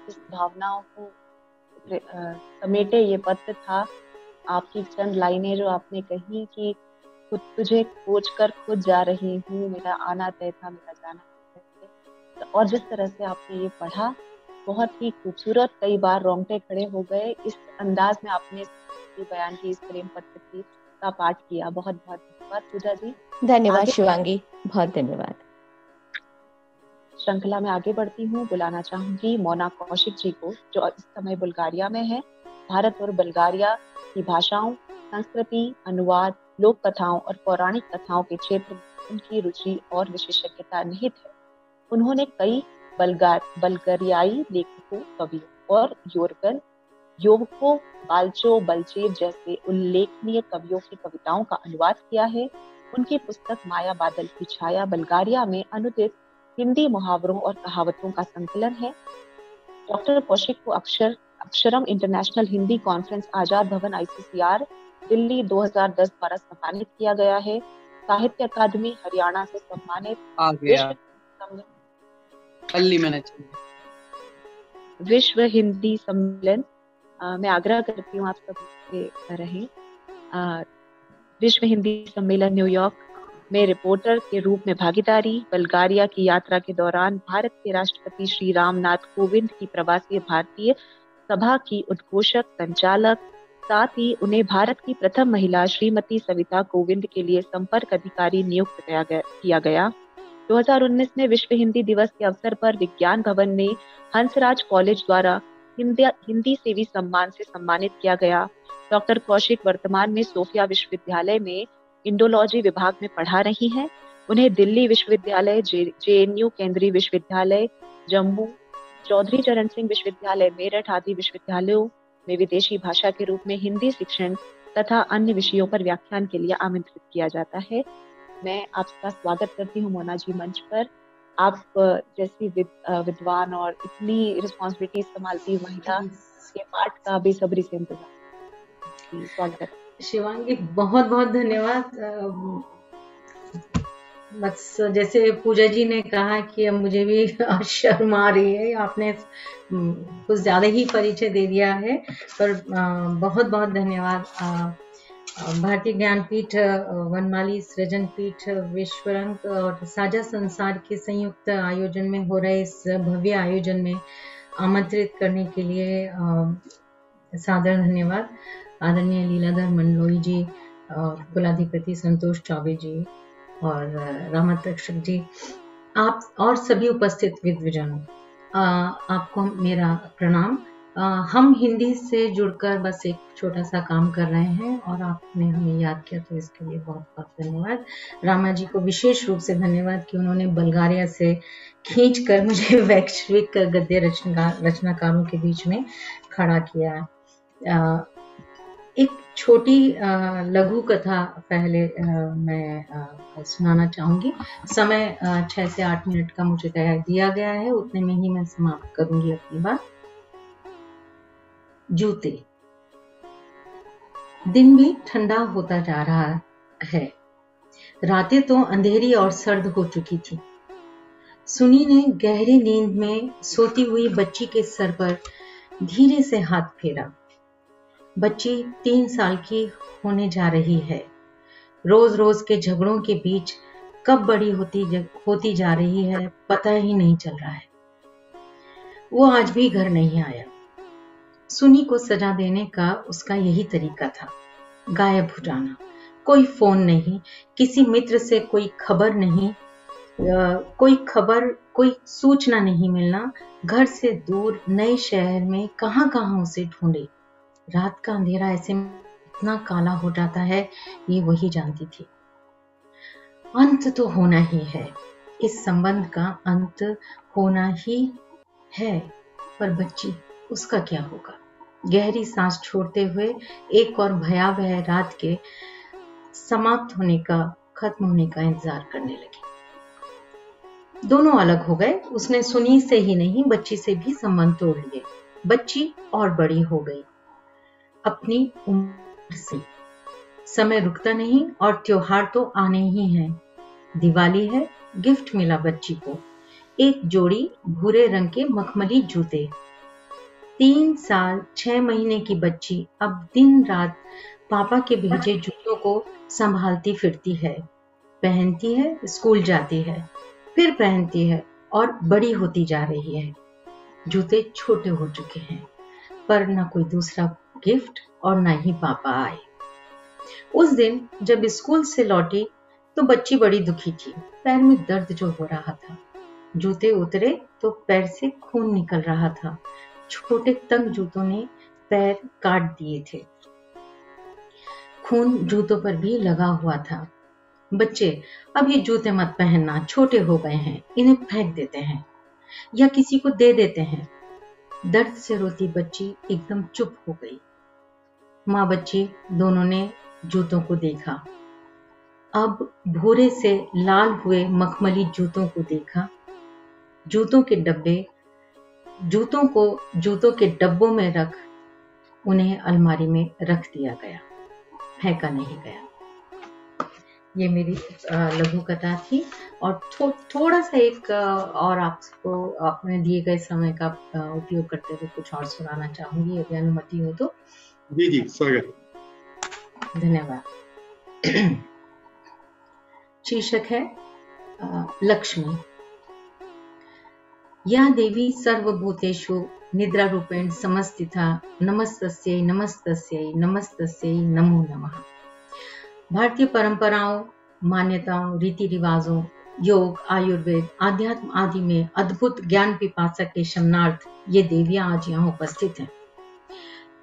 इस भावनाओं को समेटे ये पत्र था। आपकी चंद लाइनें जो आपने कही कि खुद तुझे खोज कर खुद जा रही हूँ, मेरा आना तय था, मेरा जाना तय था, और जिस तरह से आपने ये पढ़ा बहुत ही खूबसूरत, कई बार रोंगटे खड़े हो गए। इस अंदाज में आपने बयान की, इस प्रेम पत्र की का पाठ किया। बहुत बहुत धन्यवाद पूजा जी। धन्यवाद शिवांगी, बहुत धन्यवाद। श्रृंखला में आगे बढ़ती हूँ। बुलाना चाहूंगी मोना कौशिक जी को, जो इस समय बुल्गारिया में है। भारत और बुल्गारिया की भाषाओं, संस्कृति, अनुवाद, लोक कथाओं और पौराणिक कथाओं के क्षेत्र में उनकी रुचि और विशेषज्ञता निहित है। उन्होंने कई बल्गारियाई लेखकों, कवियों और यूरोपीय योवको, बाल्चो, बल्चेव जैसे उल्लेखनीय कवियों की कविताओं का अनुवाद किया है। उनकी पुस्तक माया बादल की छाया बुल्गारिया में अनुदित हिंदी मुहावरों और कहावतों का संकलन है। डॉक्टर कौशिक को अक्षरम इंटरनेशनल हिंदी कॉन्फ्रेंस आजाद भवन ICCR दिल्ली 2010 द्वारा सम्मानित किया गया है। साहित्य अकादमी हरियाणा से सम्मानित विश्व हिंदी सम्मेलन, मैं आग्रह करती हूँ आप सब रहें। विश्व हिंदी सम्मेलन न्यूयॉर्क में रिपोर्टर के रूप में भागीदारी। बुल्गारिया की यात्रा के दौरान भारत के राष्ट्रपति श्री रामनाथ कोविंद की प्रवासी भारतीय सभा की उद्घोषक संचालक, साथ ही उन्हें भारत की प्रथम महिला श्रीमती सविता कोविंद के लिए संपर्क अधिकारी नियुक्त किया गया। 2019 में विश्व हिंदी दिवस के अवसर पर विज्ञान भवन में हंसराज कॉलेज द्वारा हिंदी सेवी सम्मान से सम्मानित किया गया। डॉक्टर कौशिक वर्तमान में सोफिया विश्वविद्यालय में इंडोलॉजी विभाग में पढ़ा रही हैं। उन्हें दिल्ली विश्वविद्यालय, JNU केंद्रीय विश्वविद्यालय, जम्मू, चौधरी चरण सिंह विश्वविद्यालय, मेरठ आदि विश्वविद्यालयों में विदेशी भाषा के रूप में हिंदी शिक्षण तथा अन्य विषयों पर व्याख्यान के लिए आमंत्रित किया जाता है। मैं आपका स्वागत करती हूँ मोना जी मंच पर। आप जैसी विद्वान और इतनी रिस्पॉन्सिबिलिटी संभालती महिला के पाठ का बेसब्री से इंतजार। स्वागत शिवांगी, बहुत बहुत धन्यवाद। बस जैसे पूजा जी ने कहा कि अब मुझे भी शर्म आ रही है, आपने कुछ ज्यादा ही परिचय दे दिया है, पर बहुत बहुत धन्यवाद। भारतीय ज्ञानपीठ, वनमाली सृजन पीठ, विश्वरंग और साझा संसार के संयुक्त आयोजन में हो रहे इस भव्य आयोजन में आमंत्रित करने के लिए सादर धन्यवाद। आदरणीय लीलाधर मंडलोई जी, कुलाधिपति संतोष चौबे जी और रामतक्षक जी, आप और सभी उपस्थित विद्वजनों, आपको मेरा प्रणाम। हम हिंदी से जुड़कर बस एक छोटा सा काम कर रहे हैं और आपने हमें याद किया, तो इसके लिए बहुत बहुत धन्यवाद। रामा जी को विशेष रूप से धन्यवाद कि उन्होंने बल्गारिया से खींचकर मुझे वैश्विक गद्य रचनाकारों के बीच में खड़ा किया। एक छोटी लघु कथा पहले मैं सुनाना चाहूंगी। समय 6 से 8 मिनट का मुझे दिया गया है, उतने में ही मैं समाप्त करूंगी अपनी बात। जूते। दिन भी ठंडा होता जा रहा है, रातें तो अंधेरी और सर्द हो चुकी थी। सुनी ने गहरी नींद में सोती हुई बच्ची के सर पर धीरे से हाथ फेरा। बच्ची 3 साल की होने जा रही है। रोज रोज के झगड़ों के बीच कब बड़ी होती जा रही है पता ही नहीं चल रहा है। वो आज भी घर नहीं आया। सुनी को सजा देने का उसका यही तरीका था, गायब हो जाना। कोई फोन नहीं, किसी मित्र से कोई खबर नहीं, कोई सूचना नहीं मिलना। घर से दूर नए शहर में कहां कहां उसे ढूंढे। रात का अंधेरा ऐसे इतना काला हो जाता है, ये वही जानती थी। अंत तो होना ही है, इस संबंध का अंत होना ही है। पर बच्ची, उसका क्या होगा? गहरी सांस छोड़ते हुए एक और भयावह रात के समाप्त होने का, खत्म होने का इंतजार करने लगी। दोनों अलग हो गए। उसने सुनी से ही नहीं, बच्ची से भी संबंध तोड़ लिए। बच्ची और बड़ी हो गई अपनी उम्र से। समय रुकता नहीं और त्योहार तो आने ही हैं। दिवाली है, गिफ्ट मिला बच्ची को, एक जोड़ी भूरे रंग के मखमली जूते। 3 साल 6 महीने की बच्ची अब दिन रात पापा के भेजे जूतों को संभालती फिरती है, पहनती है, स्कूल जाती है, फिर पहनती है और बड़ी होती जा रही है। जूते छोटे हो चुके हैं, पर न कोई दूसरा गिफ्ट और न ही पापा आए। उस दिन जब स्कूल से लौटी तो बच्ची बड़ी दुखी थी। पैर में दर्द जो हो रहा था। जूते उतरे तो पैर से खून निकल रहा था। छोटे तंग जूतों ने पैर काट दिए थे। खून जूतों पर भी लगा हुआ था। बच्चे, अब ये जूते मत पहनना, छोटे हो गए हैं, इन्हें फेंक देते हैं या किसी को दे देते हैं। दर्द से रोती बच्ची एकदम चुप हो गई। माँ बच्ची दोनों ने जूतों को देखा। अब भूरे से लाल हुए मखमली जूतों को देखा। जूतों को जूतों के डब्बों में रख उन्हें अलमारी में रख दिया गया, फेंका नहीं गया। ये मेरी लघु कथा थी और थोड़ा सा एक और आपको अपने दिए गए समय का उपयोग करते हुए कुछ और सुनाना चाहूंगी, यदि अनुमति हो तो। जी, स्वागत। धन्यवाद। शीर्षक है लक्ष्मी। या देवी सर्वभूतेषु निद्रा रूपेण समस्थिता, नमस्तस्यै नमस्तस्यै नमस्तस्यै नमो नमः। भारतीय परंपराओं, मान्यताओं, रीति रिवाजों, योग, आयुर्वेद, आध्यात्म आदि में अद्भुत ज्ञान पिपासा के शमनार्थ ये देवियां आज यहाँ उपस्थित हैं।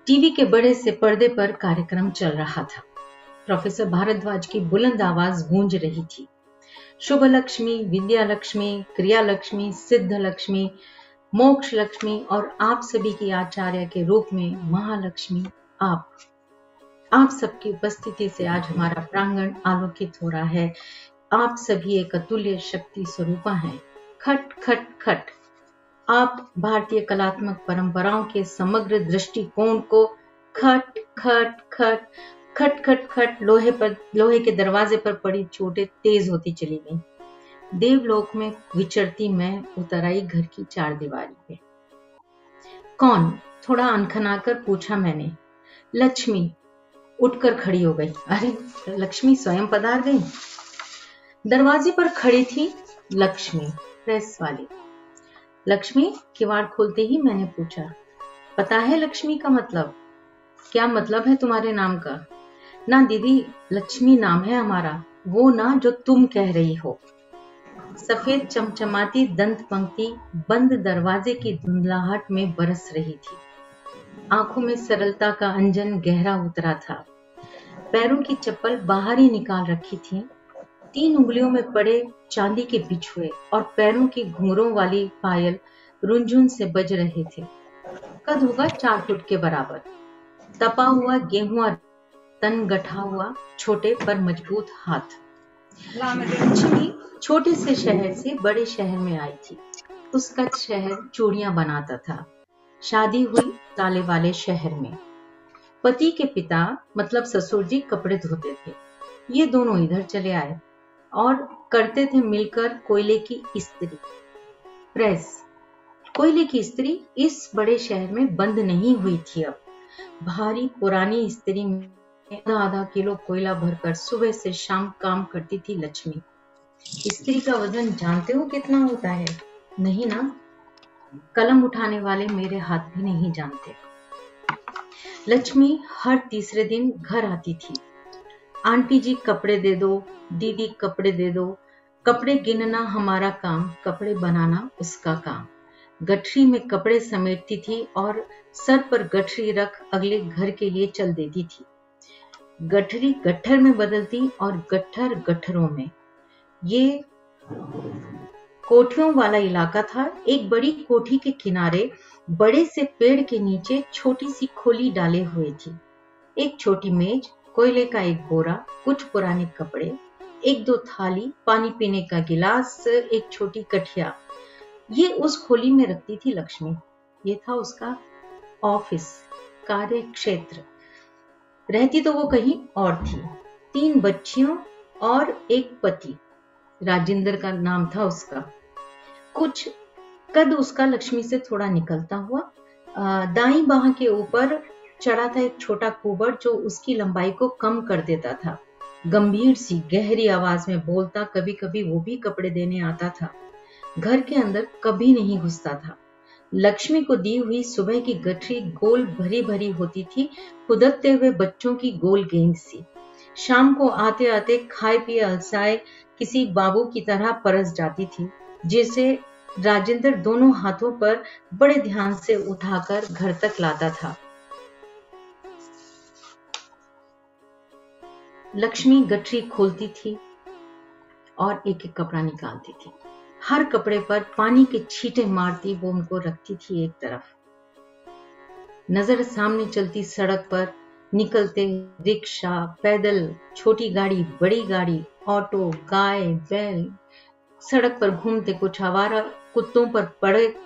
टीवी के बड़े से पर्दे पर कार्यक्रम चल रहा था। प्रोफेसर भारद्वाज की बुलंद आवाज गूंज रही थी। शुभ लक्ष्मी, विद्या लक्ष्मी, क्रिया लक्ष्मी, सिद्ध लक्ष्मी, मोक्ष लक्ष्मी और आप सभी की आचार्य के रूप में महालक्ष्मी आप सबकी उपस्थिति से आज हमारा प्रांगण आलोकित हो रहा है। आप सभी एक अतुल्य शक्ति स्वरूपा हैं। खट खट खट। आप भारतीय कलात्मक परंपराओं के समग्र दृष्टिकोण को खट खट खट खट खट खट। लोहे के दरवाजे पर पड़ी चोटें तेज होती चली गईं। देवलोक में विचरती मैं उतर आई घर की चारदीवारी पे। कौन? थोड़ा अनखनाकर पूछा मैंने। लक्ष्मी उठकर खड़ी हो गई। अरे, लक्ष्मी स्वयं पधार गई। दरवाजे पर खड़ी थी लक्ष्मी, प्रेस वाली। लक्ष्मी, किवाड़ खोलते ही मैंने पूछा, पता है लक्ष्मी का मतलब? क्या मतलब है तुम्हारे नाम का? ना दीदी, लक्ष्मी नाम है हमारा, वो ना जो तुम कह रही हो। सफेद चमचमाती दंत पंक्ति बंद दरवाजे की धुंधलाहट में बरस रही थी। आंखों में सरलता का अंजन गहरा उतरा था। पैरों की चप्पल बाहर ही निकाल रखी थी। 3 उंगलियों में पड़े चांदी के बिछुए और पैरों की घुंघरों वाली पायल रुनझुन से बज रहे थे। कद होगा 4 फुट के बराबर। तपा हुआ गेहुआ तन, गठा हुआ छोटे पर मजबूत हाथ। लक्ष्मी छोटे से शहर से बड़े शहर में आई थी। उसका शहर चूड़ियां बनाता था। शादी हुई ताले वाले शहर में। पति के पिता मतलब ससुर जी कपड़े धोते थे। ये दोनों इधर चले आए और करते थे मिलकर कोयले की इस्त्री, प्रेस। कोयले की इस्त्री इस बड़े शहर में बंद नहीं हुई थी। अब भारी पुरानी इस्त्री में आधा किलो कोयला भरकर सुबह से शाम काम करती थी लक्ष्मी। इस्त्री का वजन जानते हो कितना होता है? नहीं ना? कलम उठाने वाले मेरे हाथ भी नहीं जानते। लक्ष्मी हर तीसरे दिन घर आती थी। आंटी जी कपड़े दे दो, दीदी कपड़े दे दो। कपड़े गिनना हमारा काम, कपड़े बनाना उसका काम। गठरी में कपड़े समेटती थी और सर पर गठरी रख अगले घर के लिए चल देती थी। गठरी गट्ठर में बदलती और गट्ठर गट्ठरों में। ये कोठियों वाला इलाका था। एक बड़ी कोठी के किनारे बड़े से पेड़ के नीचे छोटी सी खोली डाले हुए थी। एक छोटी मेज, कोयले का एक बोरा, कुछ पुराने कपड़े, 1-2 थाली, पानी पीने का गिलास, एक छोटी कठिया। ये उस खोली में रखती थी लक्ष्मी। ये था उसका ऑफिस, कार्य क्षेत्र। रहती तो वो कहीं और थी। 3 बच्चियों और एक पति, राजेंद्र का नाम था उसका। कुछ कद उसका लक्ष्मी से थोड़ा निकलता हुआ। दाई बाह के ऊपर चढ़ा था एक छोटा कुबड़ जो उसकी लंबाई को कम कर देता था। गंभीर सी गहरी आवाज में बोलता, कभी कभी वो भी कपड़े देने आता था। घर के अंदर कभी नहीं घुसता था। लक्ष्मी को दी हुई सुबह की गठरी गोल भरी भरी होती थी, खुदकते हुए बच्चों की गोल गेंद सी। शाम को आते आते खाए पिए अलसाए किसी बाबू की तरह परस जाती थी, जिसे राजेंद्र दोनों हाथों पर बड़े ध्यान से उठाकर घर तक लाता था। लक्ष्मी गठरी खोलती थी और एक एक कपड़ा निकालती थी। हर कपड़े पर पानी के छींटे मारती वो उनको रखती थी एक तरफ। नजर सामने चलती सड़क पर निकलते रिक्शा, पैदल, छोटी गाड़ी, बड़ी गाड़ी, ऑटो, गाय, बैल, सड़क पर घूमते कुछ आवारा कुत्तों पर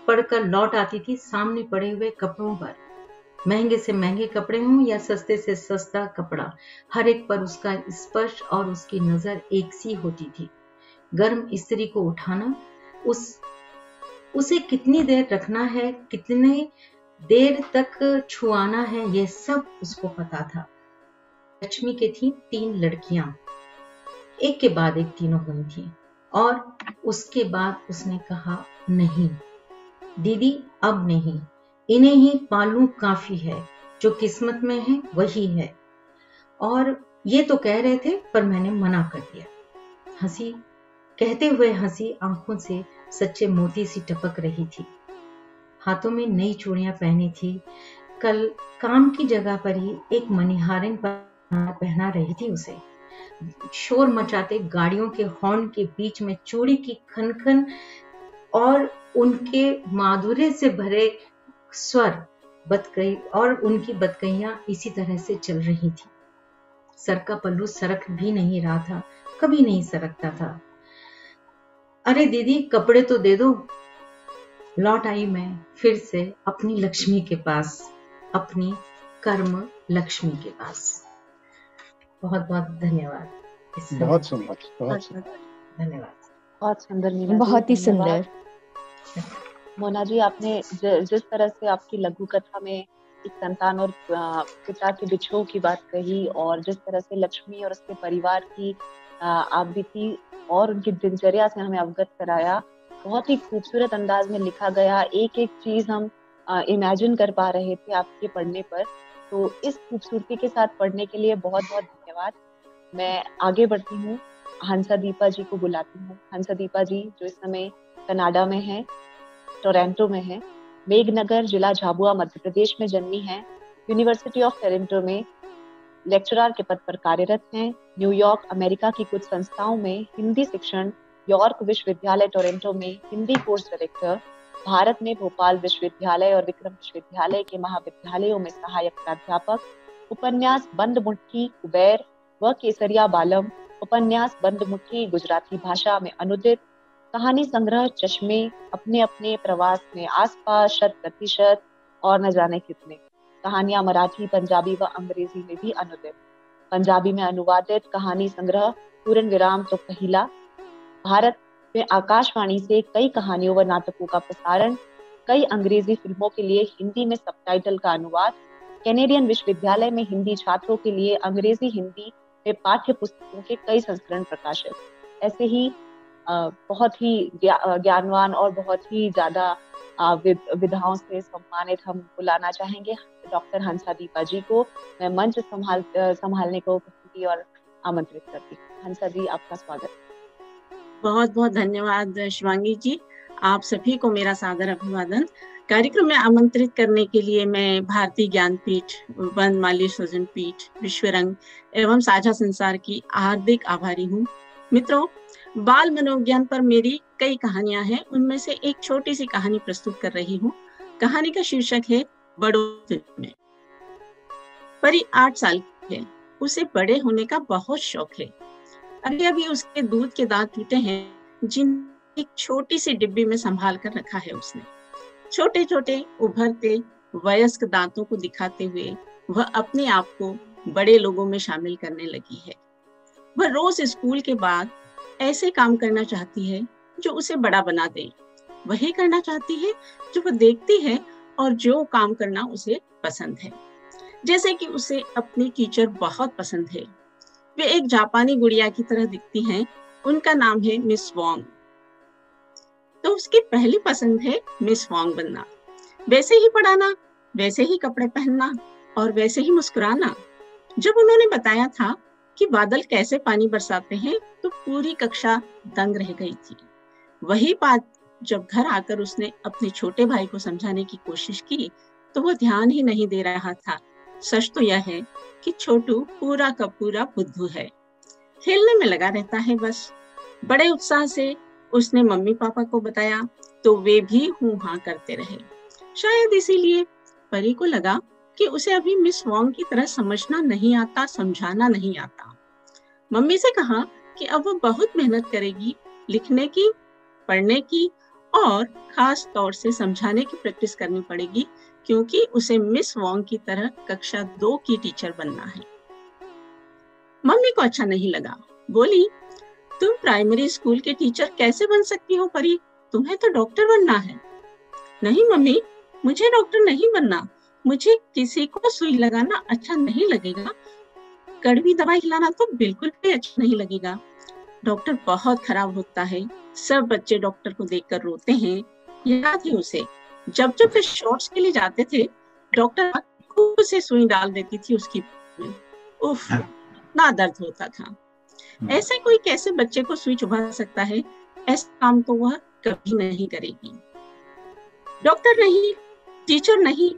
पड़कर लौट आती थी सामने पड़े हुए कपड़ों पर। महंगे से महंगे कपड़े हों या सस्ते से सस्ता कपड़ा, हर एक पर उसका स्पर्श और उसकी नजर एक सी होती थी। गर्म इस्त्री को उठाना, उसे कितनी देर रखना है, कितने देर तक छुआना है, यह सब उसको पता था। लक्ष्मी के थी 3 लड़कियां, एक के बाद एक तीनों हुई थी। और उसके बाद उसने कहा, नहीं दीदी, अब नहीं, इन्हें ही पालूं काफी है, जो किस्मत में है वही है। और ये तो कह रहे थे पर मैंने मना कर दिया। हंसी, कहते हुए हंसी आंखों से सच्चे मोती सी टपक रही थी। हाथों में नई चूड़ियां पहनी थी। कल काम की जगह पर ही एक मणिहारिन पहना रही थी उसे। शोर मचाते गाड़ियों के हॉर्न के बीच में चूड़ी की खनखन और उनके माधुर्य से भरे स्वर बतकही और उनकी बतकहियां इसी तरह से चल रही थी। सर का पल्लू सरक भी नहीं रहा था, कभी नहीं सरकता था। अरे दीदी, कपड़े तो दे दो। लौट आई मैं फिर से अपनी लक्ष्मी के पास, अपनी कर्म लक्ष्मी के पास। बहुत बहुत धन्यवाद। बहुत सुंदर, बहुत सुंदर, धन्यवाद। बहुत सुंदर मीना जी, बहुत ही सुंदर। मोना जी, आपने जिस तरह से आपकी लघु कथा में एक संतान और पिता के बिछोह की बात कही और जिस तरह से लक्ष्मी और उसके परिवार की आप बीती और उनकी दिनचर्या से हमें अवगत कराया, बहुत ही खूबसूरत अंदाज में लिखा गया। एक एक चीज हम इमेजिन कर पा रहे थे आपके पढ़ने पर। तो इस खूबसूरती के साथ पढ़ने के लिए बहुत बहुत धन्यवाद। मैं आगे बढ़ती हूँ, हंसा दीपा जी को बुलाती हूँ। हंसा दीपा जी जो इस समय कनाडा में है, टोरंटो में है। मेघनगर, जिला झाबुआ, मध्य प्रदेश में जन्मी हैं। यूनिवर्सिटी ऑफ टोरंटो में लेक्चरर के पद पर कार्यरत हैं। न्यूयॉर्क, अमेरिका की कुछ संस्थाओं में हिंदी शिक्षण, यॉर्क विश्वविद्यालय टोरंटो में हिंदी कोर्स डायरेक्टर, भारत में भोपाल विश्वविद्यालय और विक्रम विश्वविद्यालय के महाविद्यालयों में सहायक प्राध्यापक, उपन्यास बंद मुट्ठी कुबेर व केसरिया बालम, उपन्यास बंद मुट्ठी गुजराती भाषा में अनुदित, कहानी संग्रह चश्मे, अपने अपने प्रवास में आसपास, 100% और न जाने कितने, कहानियां मराठी, पंजाबी व अंग्रेजी में भी अनुदित, पंजाबी में अनुवादित कहानी संग्रह पूर्ण विराम तो पहिला, भारत में आकाशवाणी से कई कहानियों व नाटकों का प्रसारण, कई अंग्रेजी फिल्मों के लिए हिंदी में सबटाइटल का अनुवाद, कैनेडियन विश्वविद्यालय में हिंदी छात्रों के लिए अंग्रेजी हिंदी में पाठ्य पुस्तकों के कई संस्करण प्रकाशित। ऐसे ही बहुत ही ज्ञानवान और बहुत ही ज्यादा विधाओं से सम्मानित हम बुलाना चाहेंगे डॉक्टर हंसा दीपा जी को। मैं मंच संभालने को उपस्थिति और आमंत्रित करती हूँ। हंसा जी, आपका स्वागत। बहुत बहुत धन्यवाद शिवांगी जी, आप सभी को मेरा सादर अभिवादन। कार्यक्रम में आमंत्रित करने के लिए मैं भारतीय ज्ञानपीठ, वनमाली सृजन पीठ, विश्वरंग एवं साझा संसार की हार्दिक आभारी हूँ। मित्रों, बाल मनोविज्ञान पर मेरी कई कहानियां हैं, उनमें से एक छोटी सी कहानी प्रस्तुत कर रही हूँ। कहानी का शीर्षक है बड़ों में। परी 8 साल की है, उसे बड़े होने का बहुत शौक है। अभी अभी उसके दूध के दांत टूटे हैं, जिन एक छोटी सी डिब्बी में संभाल कर रखा है उसने। छोटे छोटे उभरते वयस्क दांतों को दिखाते हुए वह अपने आप को बड़े लोगों में शामिल करने लगी है। वह रोज स्कूल के बाद ऐसे काम करना चाहती है जो उसे बड़ा बना दे। वही करना चाहती है जो वह देखती है और जो काम करना उसे पसंद है। जैसे कि उसे अपनी टीचर बहुत पसंद है। वे एक जापानी गुड़िया की तरह दिखती हैं। उनका नाम है मिस वोंग। तो उसकी पहली पसंद है मिस वोंग बनना, वैसे ही पढ़ाना, वैसे ही कपड़े पहनना और वैसे ही मुस्कुराना। जब उन्होंने बताया था कि बादल कैसे पानी बरसाते हैं तो पूरी कक्षा दंग रह गई थी। वही बात जब घर आकर उसने अपने छोटे भाई को समझाने की कोशिश की तो वो ध्यान ही नहीं दे रहा था। सच तो यह है कि छोटू पूरा का पूरा बुद्धू है, खेलने में लगा रहता है बस। बड़े उत्साह से उसने मम्मी पापा को बताया तो वे भी हूं हां करते रहे। शायद इसीलिए परी को लगा कि उसे अभी मिस वोंग की तरह समझना नहीं आता, समझाना नहीं आता। मम्मी से कहा कि अब वो बहुत मेहनत करेगी, लिखने की, पढ़ने की और खास तौर से समझाने की प्रैक्टिस करनी पड़ेगी, क्योंकि उसे मिस वोंग की तरह कक्षा 2 की टीचर बनना है। मम्मी को अच्छा नहीं लगा, बोली, तुम प्राइमरी स्कूल के टीचर कैसे बन सकती हो परी? तुम्हें तो डॉक्टर बनना है। नहीं मम्मी, मुझे डॉक्टर नहीं बनना। मुझे किसी को सुई लगाना अच्छा नहीं लगेगा, कड़वी दवाई खिलाना तो बिल्कुल भी अच्छा नहीं लगेगा। डॉक्टर बहुत खराब होता है, सब बच्चे डॉक्टर को देखकर रोते हैं। याद है उसे, जब जब वे शॉर्ट्स के लिए जाते थे, डॉक्टर खूब से सुई डाल देती थी उसकी में। उफ, ना दर्द होता था। ऐसे कोई कैसे बच्चे को सुई चुभा सकता है? ऐसा काम तो वह कभी नहीं करेगी। डॉक्टर नहीं, टीचर नहीं,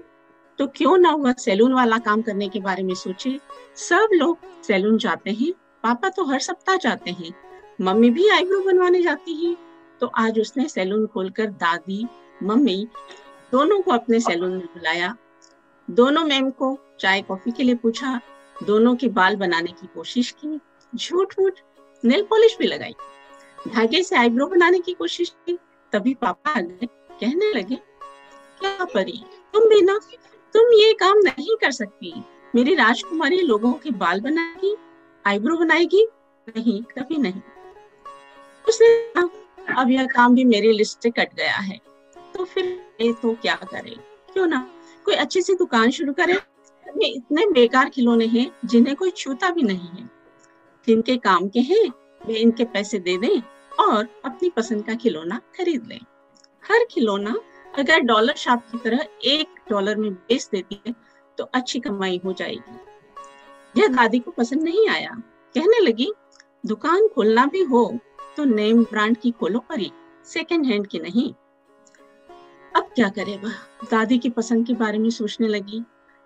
तो क्यों ना वह सैलून वाला काम करने के बारे में सोचे। सब लोग सैलून जाते हैं, पापा तो हर सप्ताह जाते हैं, मम्मी भी आईब्रो बनवाने जाती है। तो आज उसने सैलून खोलकर दादी, मम्मी दोनों को अपने सैलून में बुलाया। दोनों मैम को चाय कॉफी के लिए पूछा, दोनों के बाल बनाने की कोशिश की, झूठ मूठ नेल पॉलिश भी लगाई, धागे से आईब्रो बनाने की कोशिश की। तभी पापा आ गए, कहने लगे, क्या परी, तुम भी ना, तुम ये काम नहीं कर सकती। मेरी राजकुमारी लोगों के बाल बनाएगी, आईब्रो बनाएगी? नहीं, कभी नहीं। उसने कहा, अब यह काम भी मेरी लिस्ट से कट गया है, तो फिर ये तो क्या करे, क्यों ना कोई अच्छी सी दुकान शुरू करे। ये इतने बेकार खिलौने हैं जिन्हें कोई छूता भी नहीं है। जिनके काम के हैं वे इनके पैसे दे दें और अपनी पसंद का खिलौना खरीद लें। हर खिलौना अगर डॉलर शॉप की तरह $1 में बेच देती है तो अच्छी कमाई हो जाएगी। यह दादी को पसंद नहीं आया, कहने लगी, दुकान खोलना भी हो तो नेम ब्रांड की खोलो परी, सेकेंड हैंड की नहीं। अब क्या करे वह, दादी की पसंद के बारे में सोचने लगी।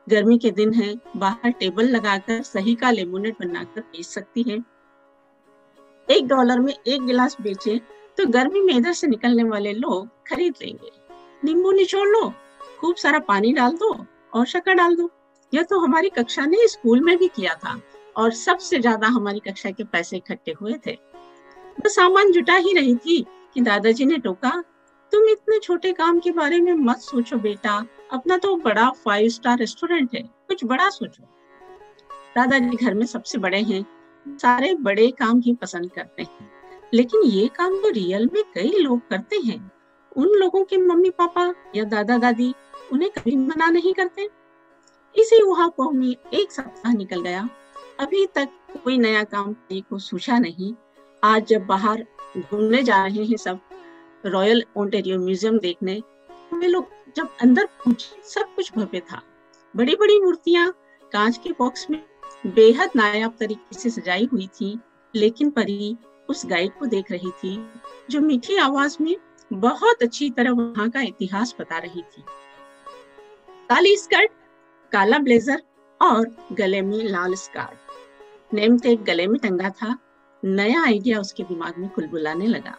गर्मी के दिन है, बाहर टेबल लगाकर सही का लेमोनेड बनाकर बेच सकती है। $1 में 1 गिलास बेचे तो गर्मी में इधर से निकलने वाले लोग खरीद लेंगे। नींबू निचोड़ लो, खूब सारा पानी डाल दो और शक्कर डाल दो। यह तो हमारी कक्षा ने स्कूल में भी किया था और सबसे ज्यादा हमारी कक्षा के पैसे इकट्ठे हुए थे। बस सामान जुटा ही रही थी कि दादाजी ने टोका, तुम इतने छोटे काम के बारे में मत सोचो बेटा, अपना तो बड़ा 5 स्टार रेस्टोरेंट है, कुछ बड़ा सोचो। दादाजी घर में सबसे बड़े हैं, सारे बड़े काम ही पसंद करते हैं, लेकिन ये काम तो रियल में कई लोग करते हैं। उन लोगों के मम्मी पापा या दादा दादी उन्हें कभी मना नहीं करते। इसी उहापोह में 1 सप्ताह निकल गया, अभी तक कोई नया काम करने को सोचा नहीं। आज जब बाहर घूमने जा रहे हैं सब, रॉयल ओंटारियो म्यूजियम देखने, वे लोग जब अंदर पहुंचे सब कुछ भव्य था। बड़ी बड़ी मूर्तियां कांच के बॉक्स में बेहद नायाब तरीके से सजाई हुई थी, लेकिन परी उस गाइड को देख रही थी जो मीठी आवाज में बहुत अच्छी तरह वहां का इतिहास बता रही थी। काली स्कर्ट, काला ब्लेजर और गले में लाल स्कार्फ, नेम टैग गले में टंगा था। नया आइडिया उसके दिमाग में कुलबुलाने लगा।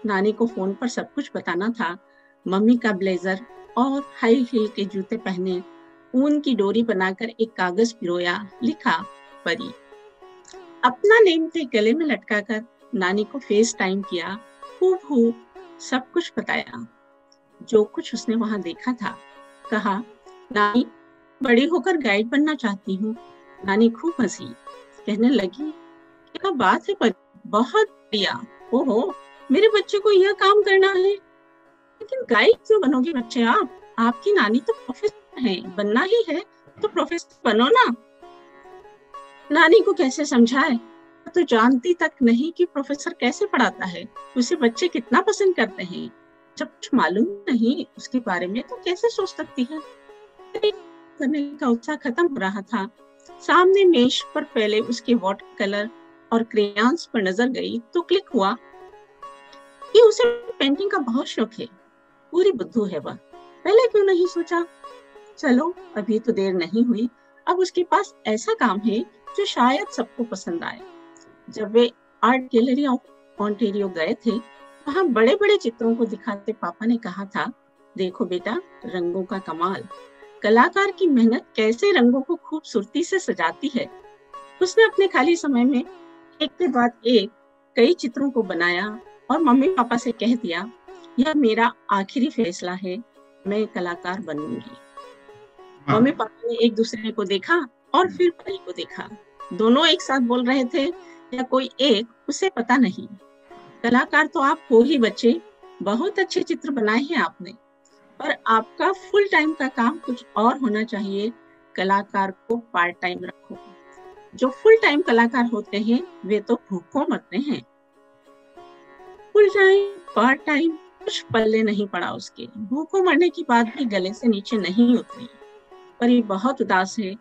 नानी को फोन पर सब कुछ बताना था। मम्मी का ब्लेजर और हाई हील के जूते पहने, ऊन की डोरी बनाकर एक कागज पिरोया, लिखा परी। अपना नेम टैग गले में लटकाकर नानी को फेस टाइम किया, हूबहू सब कुछ बताया जो कुछ उसने वहां देखा था। कहा, नानी बड़ी होकर गाइड बनना चाहती हूँ। नानी खूब हंसी, कहने लगी, क्या बात है परी, बहुत बढ़िया। ओहो, मेरे बच्चे को यह काम करना है, लेकिन गाइड क्यों बनोगे बच्चे आप? आपकी नानी तो प्रोफेसर है, बनना ही है तो प्रोफेसर बनो ना। नानी को कैसे समझाए, तो जानती तक नहीं कि प्रोफेसर कैसे पढ़ाता है, उसे बच्चे कितना पसंद करते हैं। जब कुछ मालूम नहीं उसके बारे में तो कैसे सोच सकती है। करने का उत्साह खत्म हो रहा था। सामने मेज पर पहले उसके वाटर कलर और क्रेयॉन्स पर नजर गई तो क्लिक हुआ कि उसे पेंटिंग का बहुत शौक है। पूरी बुद्धू है वह, पहले क्यों नहीं सोचा। चलो अभी तो देर नहीं हुई, अब उसके पास ऐसा काम है जो शायद सबको पसंद आए। जब वे आर्ट गैलरी ऑफ ओंटारियो गए थे, वहां बड़े बड़े चित्रों को दिखाते पापा ने कहा था, देखो बेटा, रंगों का कमाल, कलाकार की मेहनत कैसे रंगों को खूबसूरती से सजाती है। उसने अपने खाली समय में एक के बाद एक कई चित्रों को बनाया और मम्मी पापा से कह दिया, यह मेरा आखिरी फैसला है, मैं कलाकार बनूंगी। मम्मी पापा ने एक दूसरे को देखा और फिर परी को देखा। दोनों एक साथ बोल रहे थे या कोई एक, उसे पता नहीं। कलाकार तो आप हो ही बच्चे, बहुत अच्छे चित्र बनाए हैं आपने, पर आपका फुल टाइम का काम कुछ और होना चाहिए। कलाकार को पार्ट टाइम रखो। जो फुल टाइम कलाकार होते हैं वे तो भूखों मरते हैं। फुल टाइम पार्ट टाइम कुछ पल्ले नहीं पड़ा उसके। भूखों मरने की बात भी गले से नीचे नहीं उतरी। पर ये बहुत उदास है,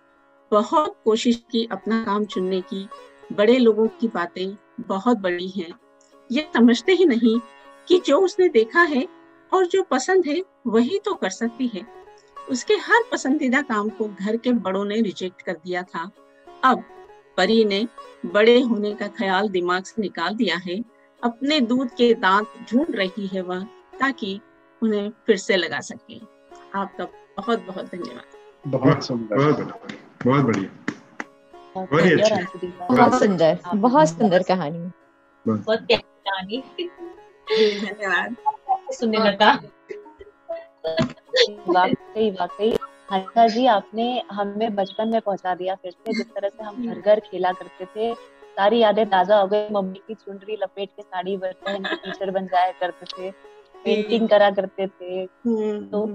बहुत कोशिश की अपना काम चुनने की। बड़े लोगों की बातें बहुत बड़ी हैं, ये समझते ही नहीं कि जो उसने देखा है और जो पसंद है वही तो कर सकती है। उसके हर पसंदीदा काम को घर के बड़ों ने रिजेक्ट कर दिया था। अब परी ने बड़े होने का ख्याल दिमाग से निकाल दिया है। अपने दूध के दांत ढूंढ रही है वह, ताकि उन्हें फिर से लगा सके। आपका बहुत बहुत धन्यवाद। बहुत सुंदर, बहुत बढ़िया, बहुत सुंदर कहानी। बहुत प्यारी कहानी। धन्यवाद। सुनने लगा। वाकई हंसा जी, आपने हमें बचपन में पहुंचा दिया फिर से। जिस तरह से हम घर घर खेला करते थे, सारी यादें ताजा हो गई। मम्मी की चुनरी लपेट के साड़ी पहन के टीचर बन जाया करते थे, पेंटिंग करा करते थे। तो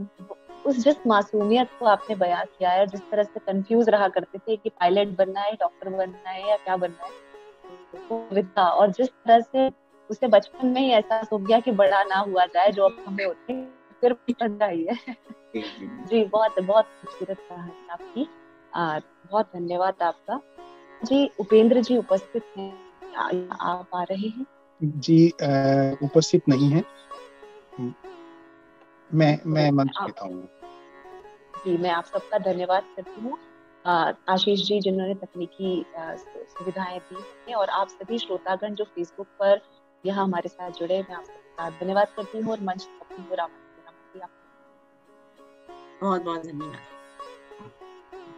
उस जिस मासूमियत को आपने बयां किया है, जिस तरह से कंफ्यूज रहा करते थे कि पायलट बनना है, डॉक्टर बनना है या क्या बनना है, और जिस तरह से उसे बचपन में ही एहसास हो गया कि बड़ा ना हुआ जाए जो अब हमें होते हैं, फिर बनना ही है। जी, बहुत बहुत खूबसूरत कहानी आपकी। बहुत धन्यवाद आपका जी। उपेंद्र जी उपस्थित हैं, आप आ रहे हैं? जी उपस्थित नहीं है। मैं मंच देता हूँ। जी, मैं आप सबका धन्यवाद करती हूँ, आशीष जी, जिन्होंने तकनीकी सुविधाएं दी हैं, और आप सभी श्रोतागण जो फेसबुक पर यहाँ हमारे साथ जुड़े, मैं आप सबका धन्यवाद करती हूँ और मंच करती हूँ। बहुत बहुत धन्यवाद।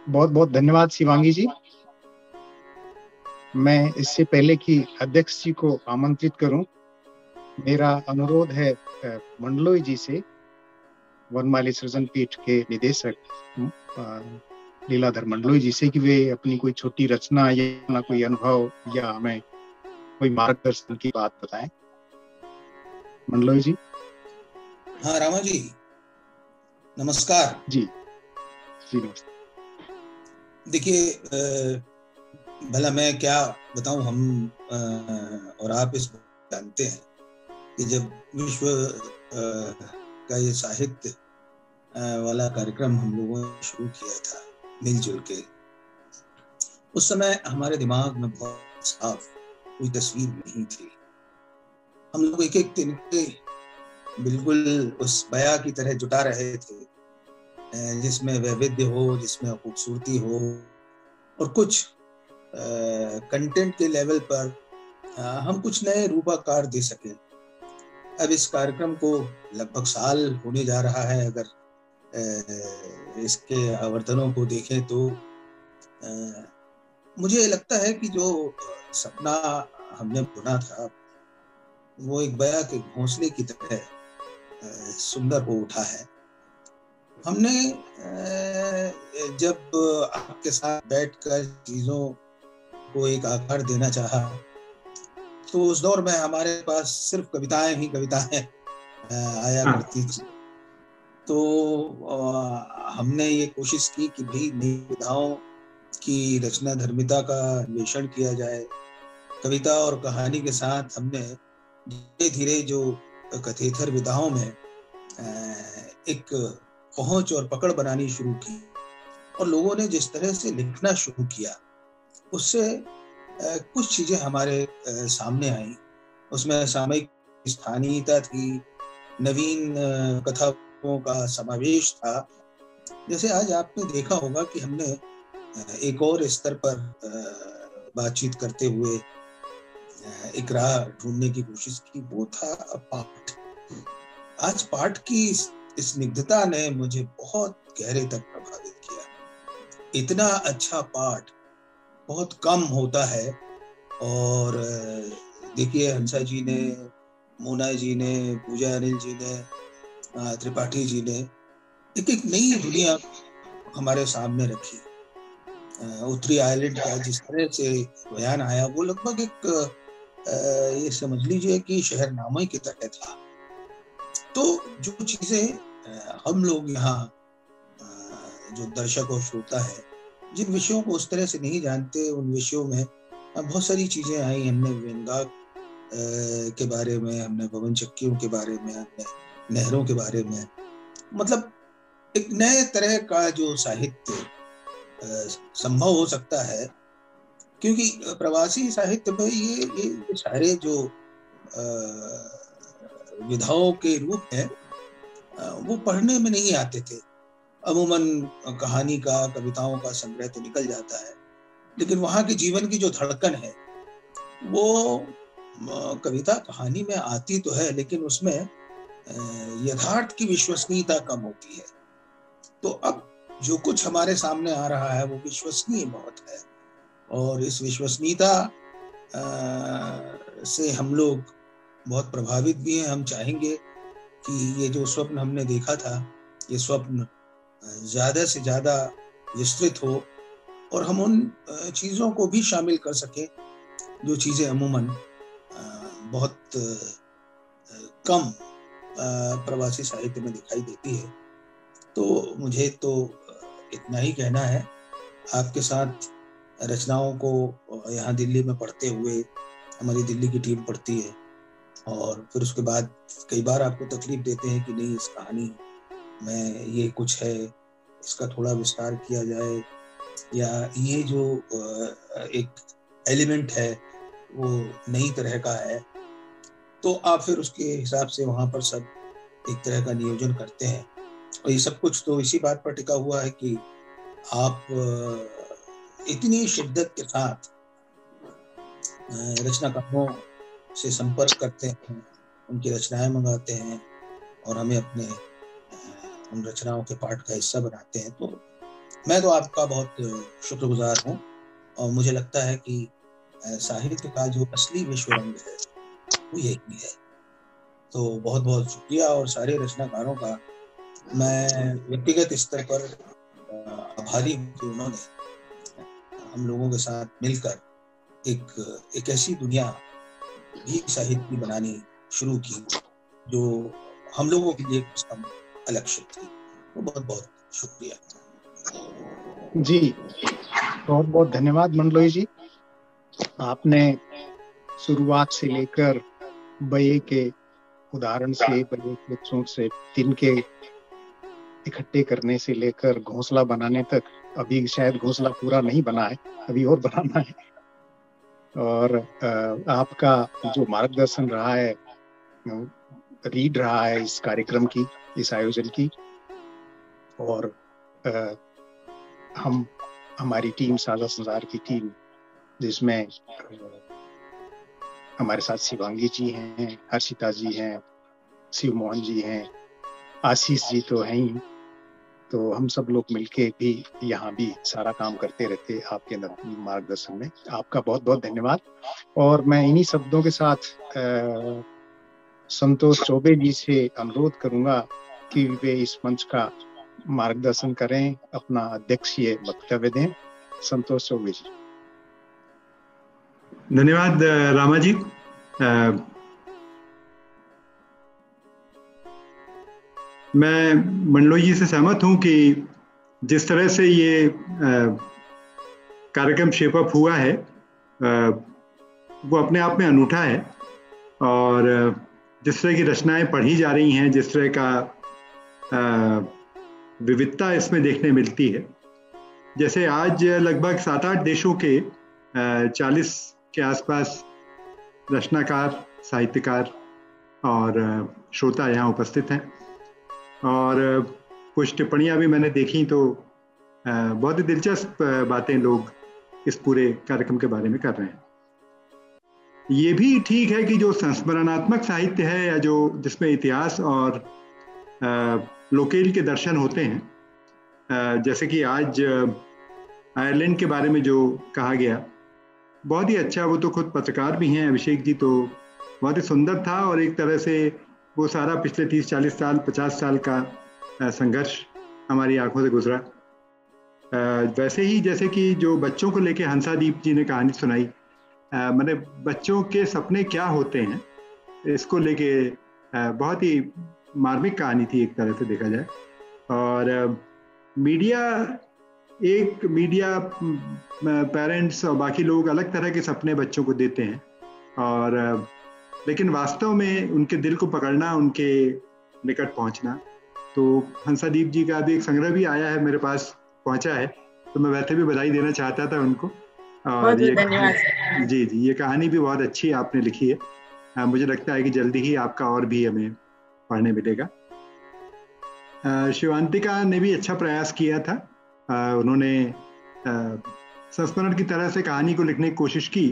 बहुत बहुत धन्यवाद शिवांगी जी। मैं इससे पहले कि अध्यक्ष जी को आमंत्रित करूं, मेरा अनुरोध है मंडलोई जी से, वनमाली सृजन पीठ के निदेशक लीलाधर मंडलोई जी से, कि वे अपनी कोई छोटी रचना या कोई अनुभव या हमें कोई मार्गदर्शन की बात बताएं। मंडलोई जी। हाँ रामा जी, नमस्कार। जी नमस्कार। देखिए, भला मैं क्या बताऊं, हम और आप इस जानते हैं कि जब विश्व का ये साहित्य वाला कार्यक्रम हम लोगों ने शुरू किया था मिलजुल के, उस समय हमारे दिमाग में बहुत साफ कोई तस्वीर नहीं थी। हम लोग एक एक तिनके बिल्कुल उस बया की तरह जुटा रहे थे, जिसमें वैविध्य हो, जिसमें खूबसूरती हो, और कुछ कंटेंट के लेवल पर हम कुछ नए रूपाकार दे सके। अब इस कार्यक्रम को लगभग साल होने जा रहा है। अगर इसके आवर्तनों को देखें तो मुझे लगता है कि जो सपना हमने बुना था वो एक बया के घोंसले की तरह सुंदर हो उठा है। हमने जब आपके साथ बैठकर चीजों को एक आकार देना चाहा, तो उस दौर में हमारे पास सिर्फ कविताएं ही कविताएं आया करती थी। तो हमने ये कोशिश की कि भाई नई विधाओं की रचना धर्मिता का अन्वेषण किया जाए। कविता और कहानी के साथ हमने धीरे धीरे जो कथेतर विधाओं में एक पहुंच और पकड़ बनानी शुरू की, और लोगों ने जिस तरह से लिखना शुरू किया उससे कुछ चीजें हमारे सामने आई। उसमें सामयिक स्थानीयता थी, नवीन कथाओं का समावेश था। जैसे आज आपने देखा होगा कि हमने एक और स्तर पर बातचीत करते हुए एक राह ढूंढने की कोशिश की, वो था पाठ। आज पाठ की स्निग्धता ने मुझे बहुत गहरे तक प्रभावित किया। इतना अच्छा पाठ बहुत कम होता है। और देखिए, हंसा जी ने, मोना जी ने, पूजा अनिल जी ने, त्रिपाठी जी ने एक एक नई दुनिया हमारे सामने रखी। उत्तरी आयरलैंड का जिस तरह से बयान आया वो लगभग एक ये समझ लीजिए कि शहरनामे की तरह था। तो जो चीजें हम लोग यहाँ जो दर्शक और श्रोता है, जिन विषयों को उस तरह से नहीं जानते, उन विषयों में बहुत सारी चीजें आई। हमने व्यंगाक के बारे में, हमने पवन चक्कियों के बारे में, हमने नहरों के बारे में, मतलब एक नए तरह का जो साहित्य संभव हो सकता है। क्योंकि प्रवासी साहित्य में ये सारे जो विधाओं के रूप हैं वो पढ़ने में नहीं आते थे। अमूमन कहानी का, कविताओं का संग्रह तो निकल जाता है, लेकिन वहाँ के जीवन की जो धड़कन है वो कविता कहानी में आती तो है, लेकिन उसमें यथार्थ की विश्वसनीयता कम होती है। तो अब जो कुछ हमारे सामने आ रहा है वो विश्वसनीय बहुत है, और इस विश्वसनीयता से हम लोग बहुत प्रभावित भी हैं। हम चाहेंगे कि ये जो स्वप्न हमने देखा था, ये स्वप्न ज्यादा से ज्यादा विस्तृत हो, और हम उन चीजों को भी शामिल कर सकें जो चीजें अमूमन बहुत कम प्रवासी साहित्य में दिखाई देती है। तो मुझे तो इतना ही कहना है। आपके साथ रचनाओं को यहाँ दिल्ली में पढ़ते हुए हमारी दिल्ली की टीम पढ़ती है, और फिर उसके बाद कई बार आपको तकलीफ देते हैं कि नहीं, इस कहानी में ये कुछ है, इसका थोड़ा विस्तार किया जाए, या ये जो एक एलिमेंट है वो नई तरह का है। तो आप फिर उसके हिसाब से वहाँ पर सब एक तरह का नियोजन करते हैं। और ये सब कुछ तो इसी बात पर टिका हुआ है कि आप इतनी शिद्दत के साथ रचनाकारों से संपर्क करते हैं, उनकी रचनाएं मंगाते हैं और हमें अपने उन रचनाओं के पाठ का हिस्सा बनाते हैं। तो मैं तो आपका बहुत शुक्रगुजार हूँ और मुझे लगता है कि साहित्य का जो असली विश्व रंग है वो यही है। तो बहुत बहुत शुक्रिया। और सारे रचनाकारों का मैं व्यक्तिगत स्तर पर आभारी हूँ कि उन्होंने हम लोगों के साथ मिलकर एक ऐसी दुनिया भी साहित्य की बनानी शुरू की जो हम लोगों के लिए कुछ कम अलक्षित थी। तो बहुत बहुत शुक्रिया जी, बहुत बहुत धन्यवाद मंडलोई जी। आपने शुरुआत से लेकर बये के उदाहरण से, बये के सोच से, तिनके इकट्ठे करने से लेकर घोंसला बनाने तक, अभी शायद घोंसला पूरा नहीं बना है, अभी और बनाना है। और आपका जो मार्गदर्शन रहा है, रीड रहा है इस कार्यक्रम की, इस आयोजन की, और हमारी टीम, साझा संसार की टीम, जिसमें हमारे साथ शिवांगी जी हैं, हर्षिता जी हैं, शिव मोहन जी हैं, आशीष जी तो हैं ही, तो हम सब लोग मिलके भी यहाँ भी सारा काम करते रहते आपके मार्गदर्शन में। आपका बहुत बहुत धन्यवाद। और मैं इन्हीं शब्दों के साथ संतोष चौबे जी से अनुरोध करूंगा कि वे इस मंच का मार्गदर्शन करें, अपना अध्यक्षीय वक्तव्य दें। संतोष चौबे जी। धन्यवाद रामा जी। मैं मंडलोई जी से सहमत हूं कि जिस तरह से ये कार्यक्रम शेप अप हुआ है वो अपने आप में अनूठा है। और जिस तरह की रचनाएं पढ़ी जा रही हैं, जिस तरह का विविधता इसमें देखने मिलती है, जैसे आज लगभग 7-8 देशों के 40 के आसपास रचनाकार, साहित्यकार और श्रोता यहाँ उपस्थित हैं। और कुछ टिप्पणियाँ भी मैंने देखी तो बहुत ही दिलचस्प बातें लोग इस पूरे कार्यक्रम के बारे में कर रहे हैं। ये भी ठीक है कि जो संस्मरणात्मक साहित्य है या जो जिसमें इतिहास और लोकेल के दर्शन होते हैं, जैसे कि आज आयरलैंड के बारे में जो कहा गया, बहुत ही अच्छा। वो तो खुद पत्रकार भी हैं अभिषेक जी, तो बहुत ही सुंदर था। और एक तरह से वो सारा पिछले 30-40 साल, 50 साल का संघर्ष हमारी आंखों से गुजरा। वैसे ही जैसे कि जो बच्चों को लेके हंसादीप जी ने कहानी सुनाई, मैंने बच्चों के सपने क्या होते हैं, इसको लेके बहुत ही मार्मिक कहानी थी एक तरह से देखा जाए। और मीडिया पेरेंट्स और बाकी लोग अलग तरह के सपने बच्चों को देते हैं, और लेकिन वास्तव में उनके दिल को पकड़ना, उनके निकट पहुंचना। तो हंसादीप जी का भी एक संग्रह भी आया है, मेरे पास पहुंचा है, तो मैं वैसे भी बधाई देना चाहता था उनको। और ये जी, ये कहानी भी बहुत अच्छी आपने लिखी है। मुझे लगता है कि जल्दी ही आपका और भी हमें पढ़ने मिलेगा। शिवांतिका ने भी अच्छा प्रयास किया था। उन्होंने संस्मरण की तरह से कहानी को लिखने की कोशिश की,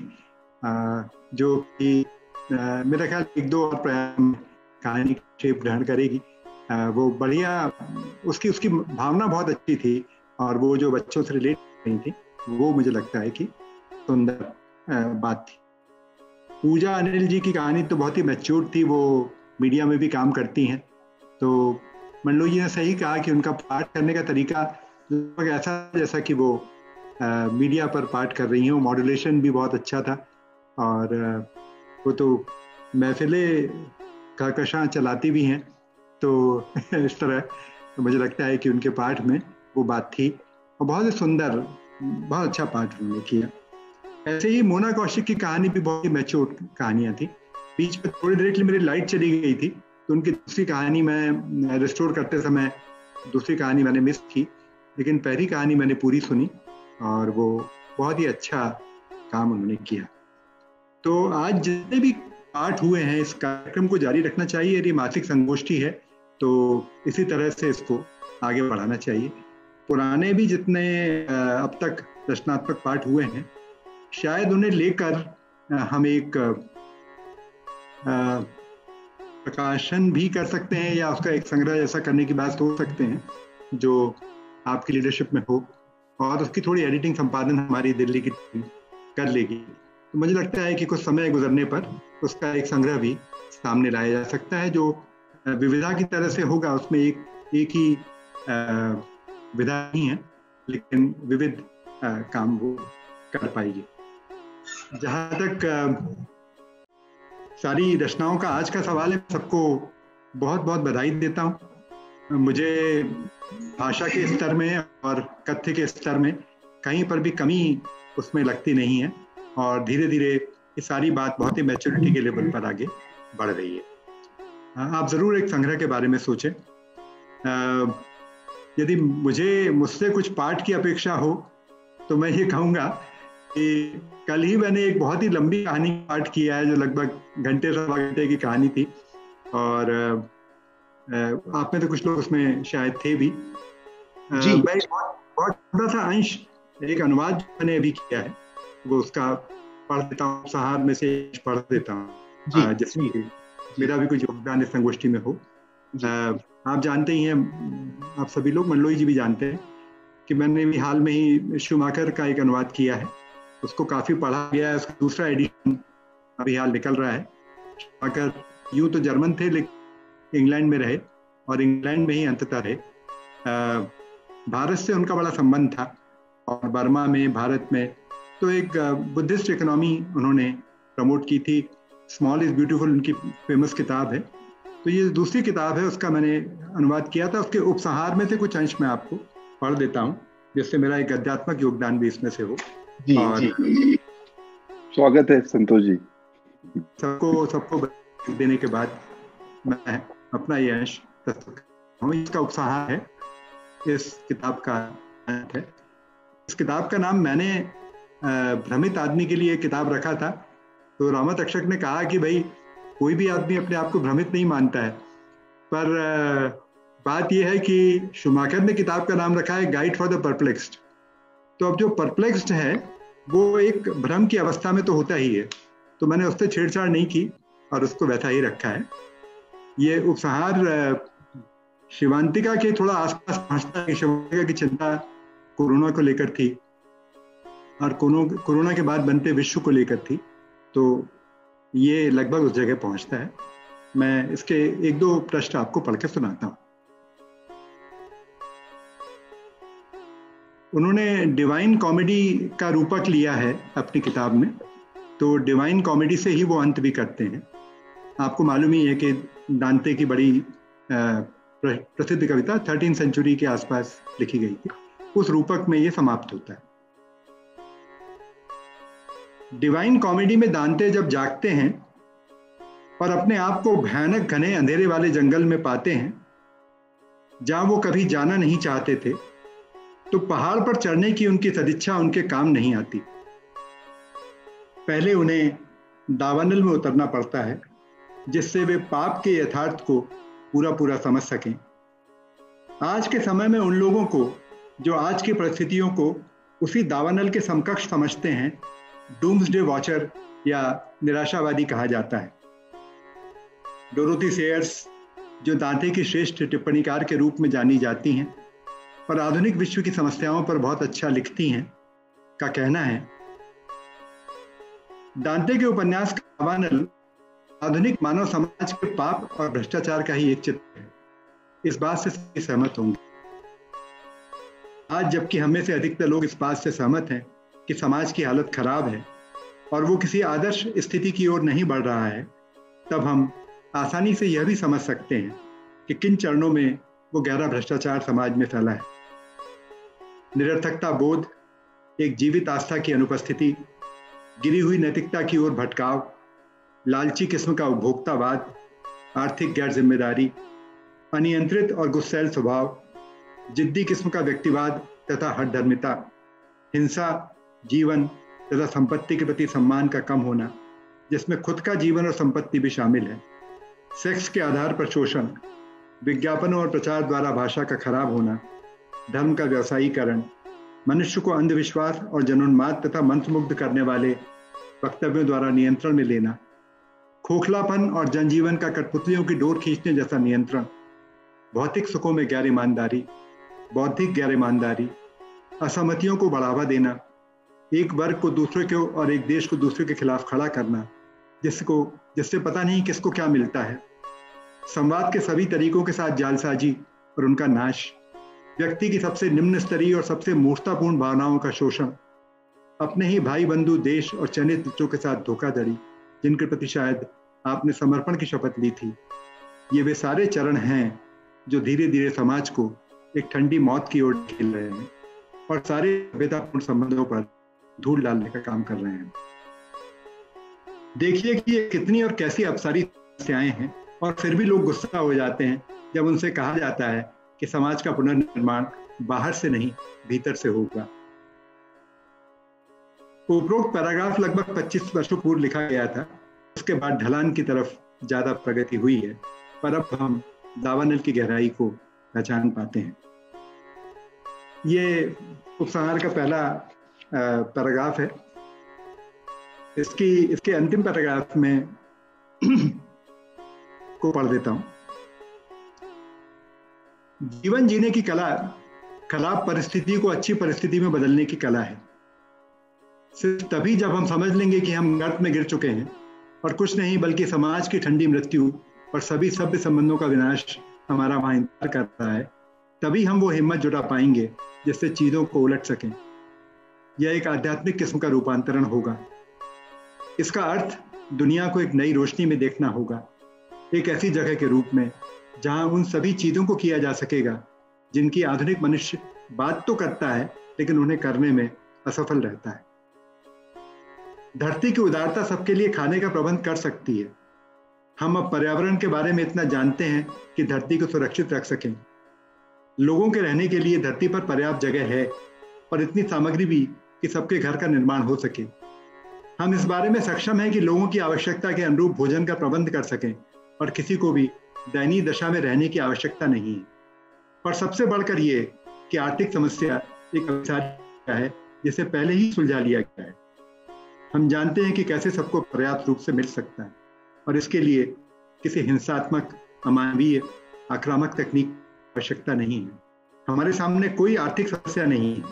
जो कि मेरा ख्याल 1-2 और प्रयास में कहानी शेप ग्रहण करेगी। वो बढ़िया, उसकी भावना बहुत अच्छी थी, और वो जो बच्चों से रिलेट नहीं थी, वो मुझे लगता है कि सुंदर बात थी। पूजा अनिल जी की कहानी तो बहुत ही मैच्योर थी, वो मीडिया में भी काम करती हैं। तो मंडलोई जी ने सही कहा कि उनका पाठ करने का तरीका लगभग ऐसा जैसा कि वो मीडिया पर पाठ कर रही हैं। मॉड्यूलेशन भी बहुत अच्छा था, और वो तो महफिलें कहकशां चलाती भी हैं। तो इस तरह तो मुझे लगता है कि उनके पाठ में वो बात थी, और बहुत ही सुंदर, बहुत अच्छा पाठ उन्होंने किया। ऐसे ही मोना कौशिक की कहानी भी बहुत ही मैच्योर कहानियाँ थी। बीच में थोड़ी देर के लिए मेरी लाइट चली गई थी, तो उनकी दूसरी कहानी मैं रिस्टोर करते समय दूसरी कहानी मैंने मिस की, लेकिन पहली कहानी मैंने पूरी सुनी, और वो बहुत ही अच्छा काम उन्होंने किया। तो आज जितने भी पाठ हुए हैं, इस कार्यक्रम को जारी रखना चाहिए। ये मासिक संगोष्ठी है, तो इसी तरह से इसको आगे बढ़ाना चाहिए। पुराने भी जितने अब तक रचनात्मक पाठ हुए हैं, शायद उन्हें लेकर हम एक प्रकाशन भी कर सकते हैं या उसका एक संग्रह जैसा करने की बात सोच सकते हैं, जो आपकी लीडरशिप में हो, और उसकी थोड़ी एडिटिंग संपादन हमारी दिल्ली की टीम कर लेगी। तो मुझे लगता है कि कुछ समय गुजरने पर उसका एक संग्रह भी सामने लाया जा सकता है, जो विविधा की तरह से होगा। उसमें एक ही विधा नहीं है, लेकिन विविध काम वो कर पाएगी। जहाँ तक सारी रचनाओं का आज का सवाल है, सबको बहुत बहुत बधाई देता हूँ। मुझे भाषा के स्तर में और कथ्य के स्तर में कहीं पर भी कमी उसमें लगती नहीं है, और धीरे धीरे ये सारी बात बहुत ही मैच्योरिटी के लेवल पर आगे बढ़ रही है। आप ज़रूर एक संग्रह के बारे में सोचें। यदि मुझसे कुछ पाठ की अपेक्षा हो तो मैं ये कहूँगा कि कल ही मैंने एक बहुत ही लंबी कहानी पाठ किया है, जो लगभग घंटे सवा घंटे की कहानी थी, और आप में तो कुछ लोग उसमें शायद थे भी। मैं बहुत छोटा सा अंश, एक अनुवाद मैंने अभी किया है, वो उसका पढ़ देता हूँ, उपसंहार में से पढ़ देता हूँ, जिसमें मेरा भी कुछ योगदान इस संगोष्ठी में हो। आप जानते ही हैं, आप सभी लोग, मनलोई जी भी जानते हैं कि मैंने भी हाल में ही शूमाकर का एक अनुवाद किया है, उसको काफ़ी पढ़ा गया है। उसका दूसरा एडिशन अभी हाल निकल रहा है। शूमाकर यूँ तो जर्मन थे, लेकिन इंग्लैंड में रहे, और इंग्लैंड में ही अंततः रहे। भारत से उनका बड़ा संबंध था, और बर्मा में, भारत में तो एक बुद्धिस्ट इकोनॉमी उन्होंने प्रमोट की थी। स्मॉल इज ब्यूटीफुल उनकी फेमस किताब है। तो ये दूसरी किताब है, उसका मैंने अनुवाद किया था। उसके उपसंहार में से कुछ अंश मैं आपको पढ़ देता हूँ, जिससे मेरा एक गद्यात्मक योगदान भी इसमें से हो। जी, और जी। स्वागत है संतोष जी। सबको देने के बाद मैं अपना ये अंश प्रस्तुत करता हूँ। इसका उपसंहार है, इस किताब का है। इस किताब का नाम मैंने भ्रमित आदमी के लिए किताब रखा था। तो रामा तक्षक ने कहा कि भाई, कोई भी आदमी अपने आप को भ्रमित नहीं मानता है, पर बात यह है कि शूमाकर ने किताब का नाम रखा है गाइड फॉर द परप्लेक्स्ड। तो अब जो परप्लेक्स्ड है वो एक भ्रम की अवस्था में तो होता ही है, तो मैंने उससे छेड़छाड़ नहीं की और उसको वैसा ही रखा है। ये उपसंहार शिवांतिका के थोड़ा आसपास पहुंचता है। शिवांतिका की चिंता कोरोना को लेकर थी, और कोरोना के बाद बनते विश्व को लेकर थी, तो ये लगभग उस जगह पहुंचता है। मैं इसके एक दो पृष्ठ आपको पढ़ के सुनाता हूँ। उन्होंने डिवाइन कॉमेडी का रूपक लिया है अपनी किताब में, तो डिवाइन कॉमेडी से ही वो अंत भी करते हैं। आपको मालूम ही है कि दांते की बड़ी प्रसिद्ध कविता 13वीं सेंचुरी के आसपास लिखी गई थी, उस रूपक में ये समाप्त होता है। डिवाइन कॉमेडी में दांते जब जागते हैं और अपने आप को भयानक घने अंधेरे वाले जंगल में पाते हैं, जहां वो कभी जाना नहीं चाहते थे, तो पहाड़ पर चढ़ने की उनकी सदिच्छा उनके काम नहीं आती। पहले उन्हें दावानल में उतरना पड़ता है, जिससे वे पाप के यथार्थ को पूरा पूरा समझ सकें। आज के समय में उन लोगों को जो आज की परिस्थितियों को उसी दावानल के समकक्ष समझते हैं, डूम्सडे वॉचर या निराशावादी कहा जाता है। डोरोथी सेयर्स, जो दांते की श्रेष्ठ टिप्पणीकार के रूप में जानी जाती हैं और आधुनिक विश्व की समस्याओं पर बहुत अच्छा लिखती हैं, का कहना है, दांते के उपन्यास का दावानल आधुनिक मानव समाज के पाप और भ्रष्टाचार का ही एक चित्र है। इस बात से सभी सहमत होंगे। आज जबकि हमें से अधिकतर लोग इस बात से सहमत हैं कि समाज की हालत खराब है और वो किसी आदर्श स्थिति की ओर नहीं बढ़ रहा है, तब हम आसानी से यह भी समझ सकते हैं कि किन चरणों में वो गहरा भ्रष्टाचार समाज में फैला है। निरर्थकता बोध, एक जीवित आस्था की अनुपस्थिति, गिरी हुई नैतिकता की ओर भटकाव, लालची किस्म का उपभोक्तावाद, आर्थिक गैर जिम्मेदारी, अनियंत्रित और गुस्सैल स्वभाव, जिद्दी किस्म का व्यक्तिवाद तथा हठधर्मिता, हिंसा, जीवन तथा संपत्ति के प्रति सम्मान का कम होना, जिसमें खुद का जीवन और संपत्ति भी शामिल है, सेक्स के आधार पर शोषण, विज्ञापनों और प्रचार द्वारा भाषा का खराब होना, धर्म का व्यवसायीकरण, मनुष्य को अंधविश्वास और जनोन्माद तथा मंत्रमुग्ध करने वाले वक्तव्यों द्वारा नियंत्रण में लेना, खोखलापन और जनजीवन का कठपुतलियों की डोर खींचने जैसा नियंत्रण, भौतिक सुखों में गैर ईमानदारी, बौद्धिक गैर ईमानदारी, असहमतियों को बढ़ावा देना, एक वर्ग को दूसरे के और एक देश को दूसरे के खिलाफ खड़ा करना, जिससे पता नहीं किसको क्या मिलता है, संवाद के सभी तरीकों के साथ जालसाजी और उनका नाश, व्यक्ति की सबसे निम्न स्तरीय और सबसे मूर्खतापूर्ण भावनाओं का शोषण, अपने ही भाई बंधु देश और चयनित मित्रों के साथ धोखाधड़ी, जिनके प्रति शायद आपने समर्पण की शपथ ली थी। ये वे सारे चरण हैं जो धीरे धीरे समाज को एक ठंडी मौत की ओर ढकेल रहे हैं और सारे सभ्यतापूर्ण संबंधों पर धूल डालने का काम कर रहे हैं। देखिए कि ये कितनी और कैसी अपसारी समस्याएं हैं, और फिर भी लोग गुस्सा हो जाते हैं जब उनसे कहा जाता है कि समाज का पुनर्निर्माण बाहर से नहीं भीतर से होगा। उपरोक्त पैराग्राफ लगभग 25 वर्षों पूर्व लिखा गया था। उसके बाद ढलान की तरफ ज्यादा प्रगति हुई है, पर अब हम दावानल की गहराई को पहचान पाते हैं। ये उपसंहार का पहला पैराग्राफ है। इसके अंतिम पैराग्राफ में को पढ़ देता हूं। जीवन जीने की कला खराब परिस्थिति को अच्छी परिस्थिति में बदलने की कला है। सिर्फ तभी जब हम समझ लेंगे कि हम गर्त में गिर चुके हैं और कुछ नहीं बल्कि समाज की ठंडी मृत्यु और सभी सभ्य संबंधों का विनाश हमारा वहां इंतजार कर रहा है, तभी हम वो हिम्मत जुटा पाएंगे जिससे चीजों को उलट सकें। यह एक आध्यात्मिक किस्म का रूपांतरण होगा। इसका अर्थ दुनिया को एक नई रोशनी में देखना होगा, एक ऐसी जगह के रूप में जहां उन सभी चीजों को किया जा सकेगा जिनकी आधुनिक मनुष्य बात तो करता है लेकिन उन्हें करने में असफल रहता है। धरती की उदारता सबके लिए खाने का प्रबंध कर सकती है। हम अब पर्यावरण के बारे में इतना जानते हैं कि धरती को सुरक्षित रख सकें। लोगों के रहने के लिए धरती पर पर्याप्त जगह है और इतनी सामग्री भी कि सबके घर का निर्माण हो सके। हम इस बारे में सक्षम हैं कि लोगों की आवश्यकता के अनुरूप भोजन का प्रबंध कर सकें और किसी को भी दयनीय दशा में रहने की आवश्यकता नहीं है। पर सबसे बढ़कर ये कि आर्थिक समस्या एक अभिशाप है जिसे पहले ही सुलझा लिया गया है। हम जानते हैं कि कैसे सबको पर्याप्त रूप से मिल सकता है और इसके लिए किसी हिंसात्मक, अमानवीय, आक्रामक तकनीक की आवश्यकता नहीं है। हमारे सामने कोई आर्थिक समस्या नहीं है,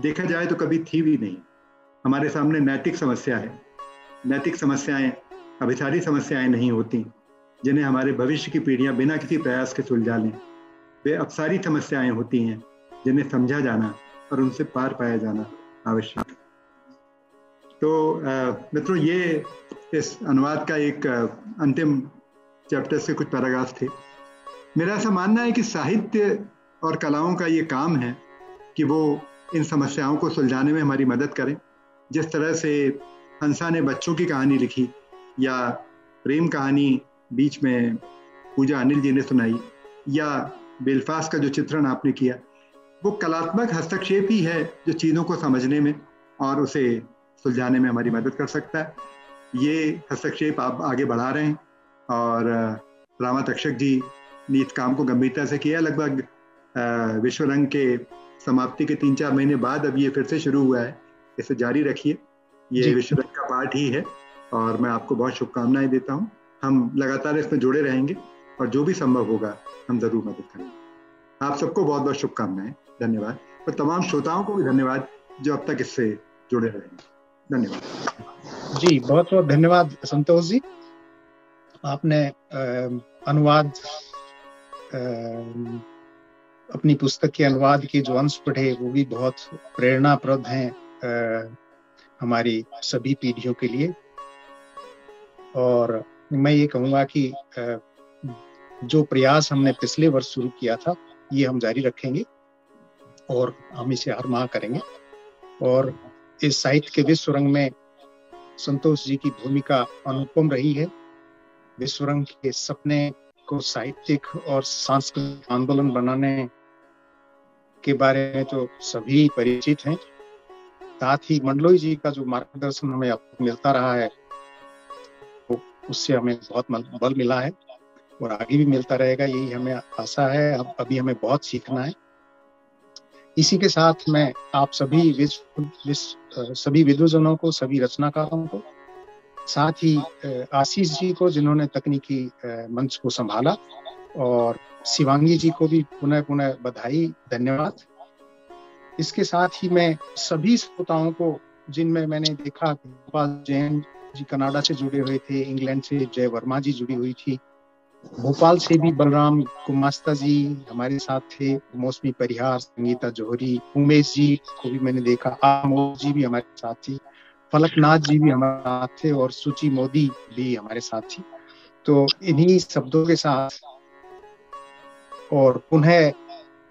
देखा जाए तो कभी थी भी नहीं। हमारे सामने नैतिक समस्या है। नैतिक समस्याएं अभिसारी समस्याएं नहीं होती जिन्हें हमारे भविष्य की पीढ़ियां बिना किसी प्रयास के सुलझा लें। वे अपसारी समस्याएं होती हैं जिन्हें समझा जाना और उनसे पार पाया जाना आवश्यक है। तो मित्रों, ये इस अनुवाद का एक अंतिम चैप्टर से कुछ पैराग्राफ थे। मेरा ऐसा मानना है कि साहित्य और कलाओं का ये काम है कि वो इन समस्याओं को सुलझाने में हमारी मदद करें। जिस तरह से हंसा ने बच्चों की कहानी लिखी या प्रेम कहानी बीच में पूजा अनिल जी ने सुनाई या बेलफास्ट का जो चित्रण आपने किया, वो कलात्मक हस्तक्षेप ही है जो चीज़ों को समझने में और उसे सुलझाने में हमारी मदद कर सकता है। ये हस्तक्षेप आप आगे बढ़ा रहे हैं और रामा तक्षक जी ने इस काम को गंभीरता से किया। लगभग विश्व रंग के समाप्ति के 3-4 महीने बाद अब ये फिर से शुरू हुआ है। इसे जारी रखिए, ये विश्व रंग का पार्ट ही है और मैं आपको बहुत शुभकामनाएं देता हूँ। हम लगातार इसमें जुड़े रहेंगे और जो भी संभव होगा हम जरूर मदद करेंगे। आप सबको बहुत बहुत शुभकामनाएं। धन्यवाद। और तमाम श्रोताओं को भी धन्यवाद जो अब तक इससे जुड़े रहेंगे। धन्यवाद जी, बहुत बहुत धन्यवाद संतोष जी। आपने अनुवाद अपनी पुस्तक के अनुवाद के जो अंश पढ़े वो भी बहुत प्रेरणाप्रद हैं हमारी सभी पीढ़ियों के लिए। और मैं ये कहूँगा कि जो प्रयास हमने पिछले वर्ष शुरू किया था ये हम जारी रखेंगे और हम इसे हर माह करेंगे। और इस साहित्य के विश्व रंग में संतोष जी की भूमिका अनुपम रही है। विश्व रंग के सपने को साहित्यिक और सांस्कृतिक आंदोलन बनाने के बारे में तो सभी परिचित हैं। साथ ही मंडलोई जी का जो मार्गदर्शन हमें मिलता रहा है उससे हमें बहुत बल मिला है। और आगे भी मिलता रहेगा, यही हमें आशा है। अब अभी हमें बहुत सीखना है। इसी के साथ मैं आप सभी सभी विद्वजनों को, सभी रचनाकारों को, साथ ही आशीष जी को जिन्होंने तकनीकी मंच को संभाला, और शिवांगी जी को भी पुनः पुनः बधाई, धन्यवाद। इसके साथ ही मैं सभी श्रोताओं को, जिनमें मैंने देखा गोपाल जैन जी कनाडा से जुड़े हुए थे, इंग्लैंड से जय वर्मा जी जुड़ी हुई थी, भोपाल से भी बलराम गुमास्ता जी हमारे साथ थे, मौसमी परिहार, संगीता जौहरी, उमेश जी को भी मैंने देखा, आमोद जी भी हमारे साथ थी, फलकनाथ जी भी हमारे साथ थे, और सुची मोदी भी हमारे साथ थी। तो इन्हीं शब्दों के साथ और पुनः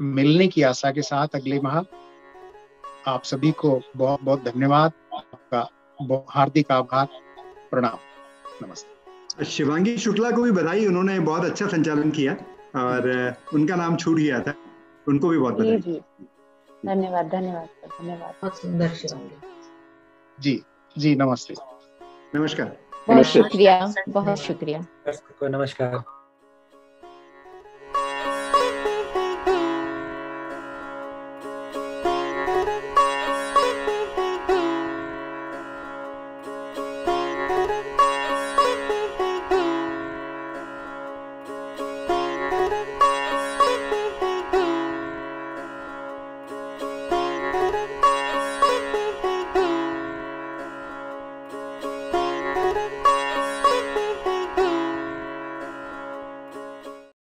मिलने की आशा के साथ अगले माह आप सभी को बहुत बहुत धन्यवाद, आपका हार्दिक आभार, प्रणाम, नमस्ते। शिवांगी शुक्ला को भी बधाई, उन्होंने बहुत अच्छा संचालन किया और उनका नाम छूट गया था, उनको भी बहुत बधाई। जी धन्यवाद, धन्यवाद, धन्यवाद। बहुत सुंदर शिवांगी जी जी, नमस्ते, नमस्कार। बहुत शुक्रिया, बहुत शुक्रिया। नमस्कार।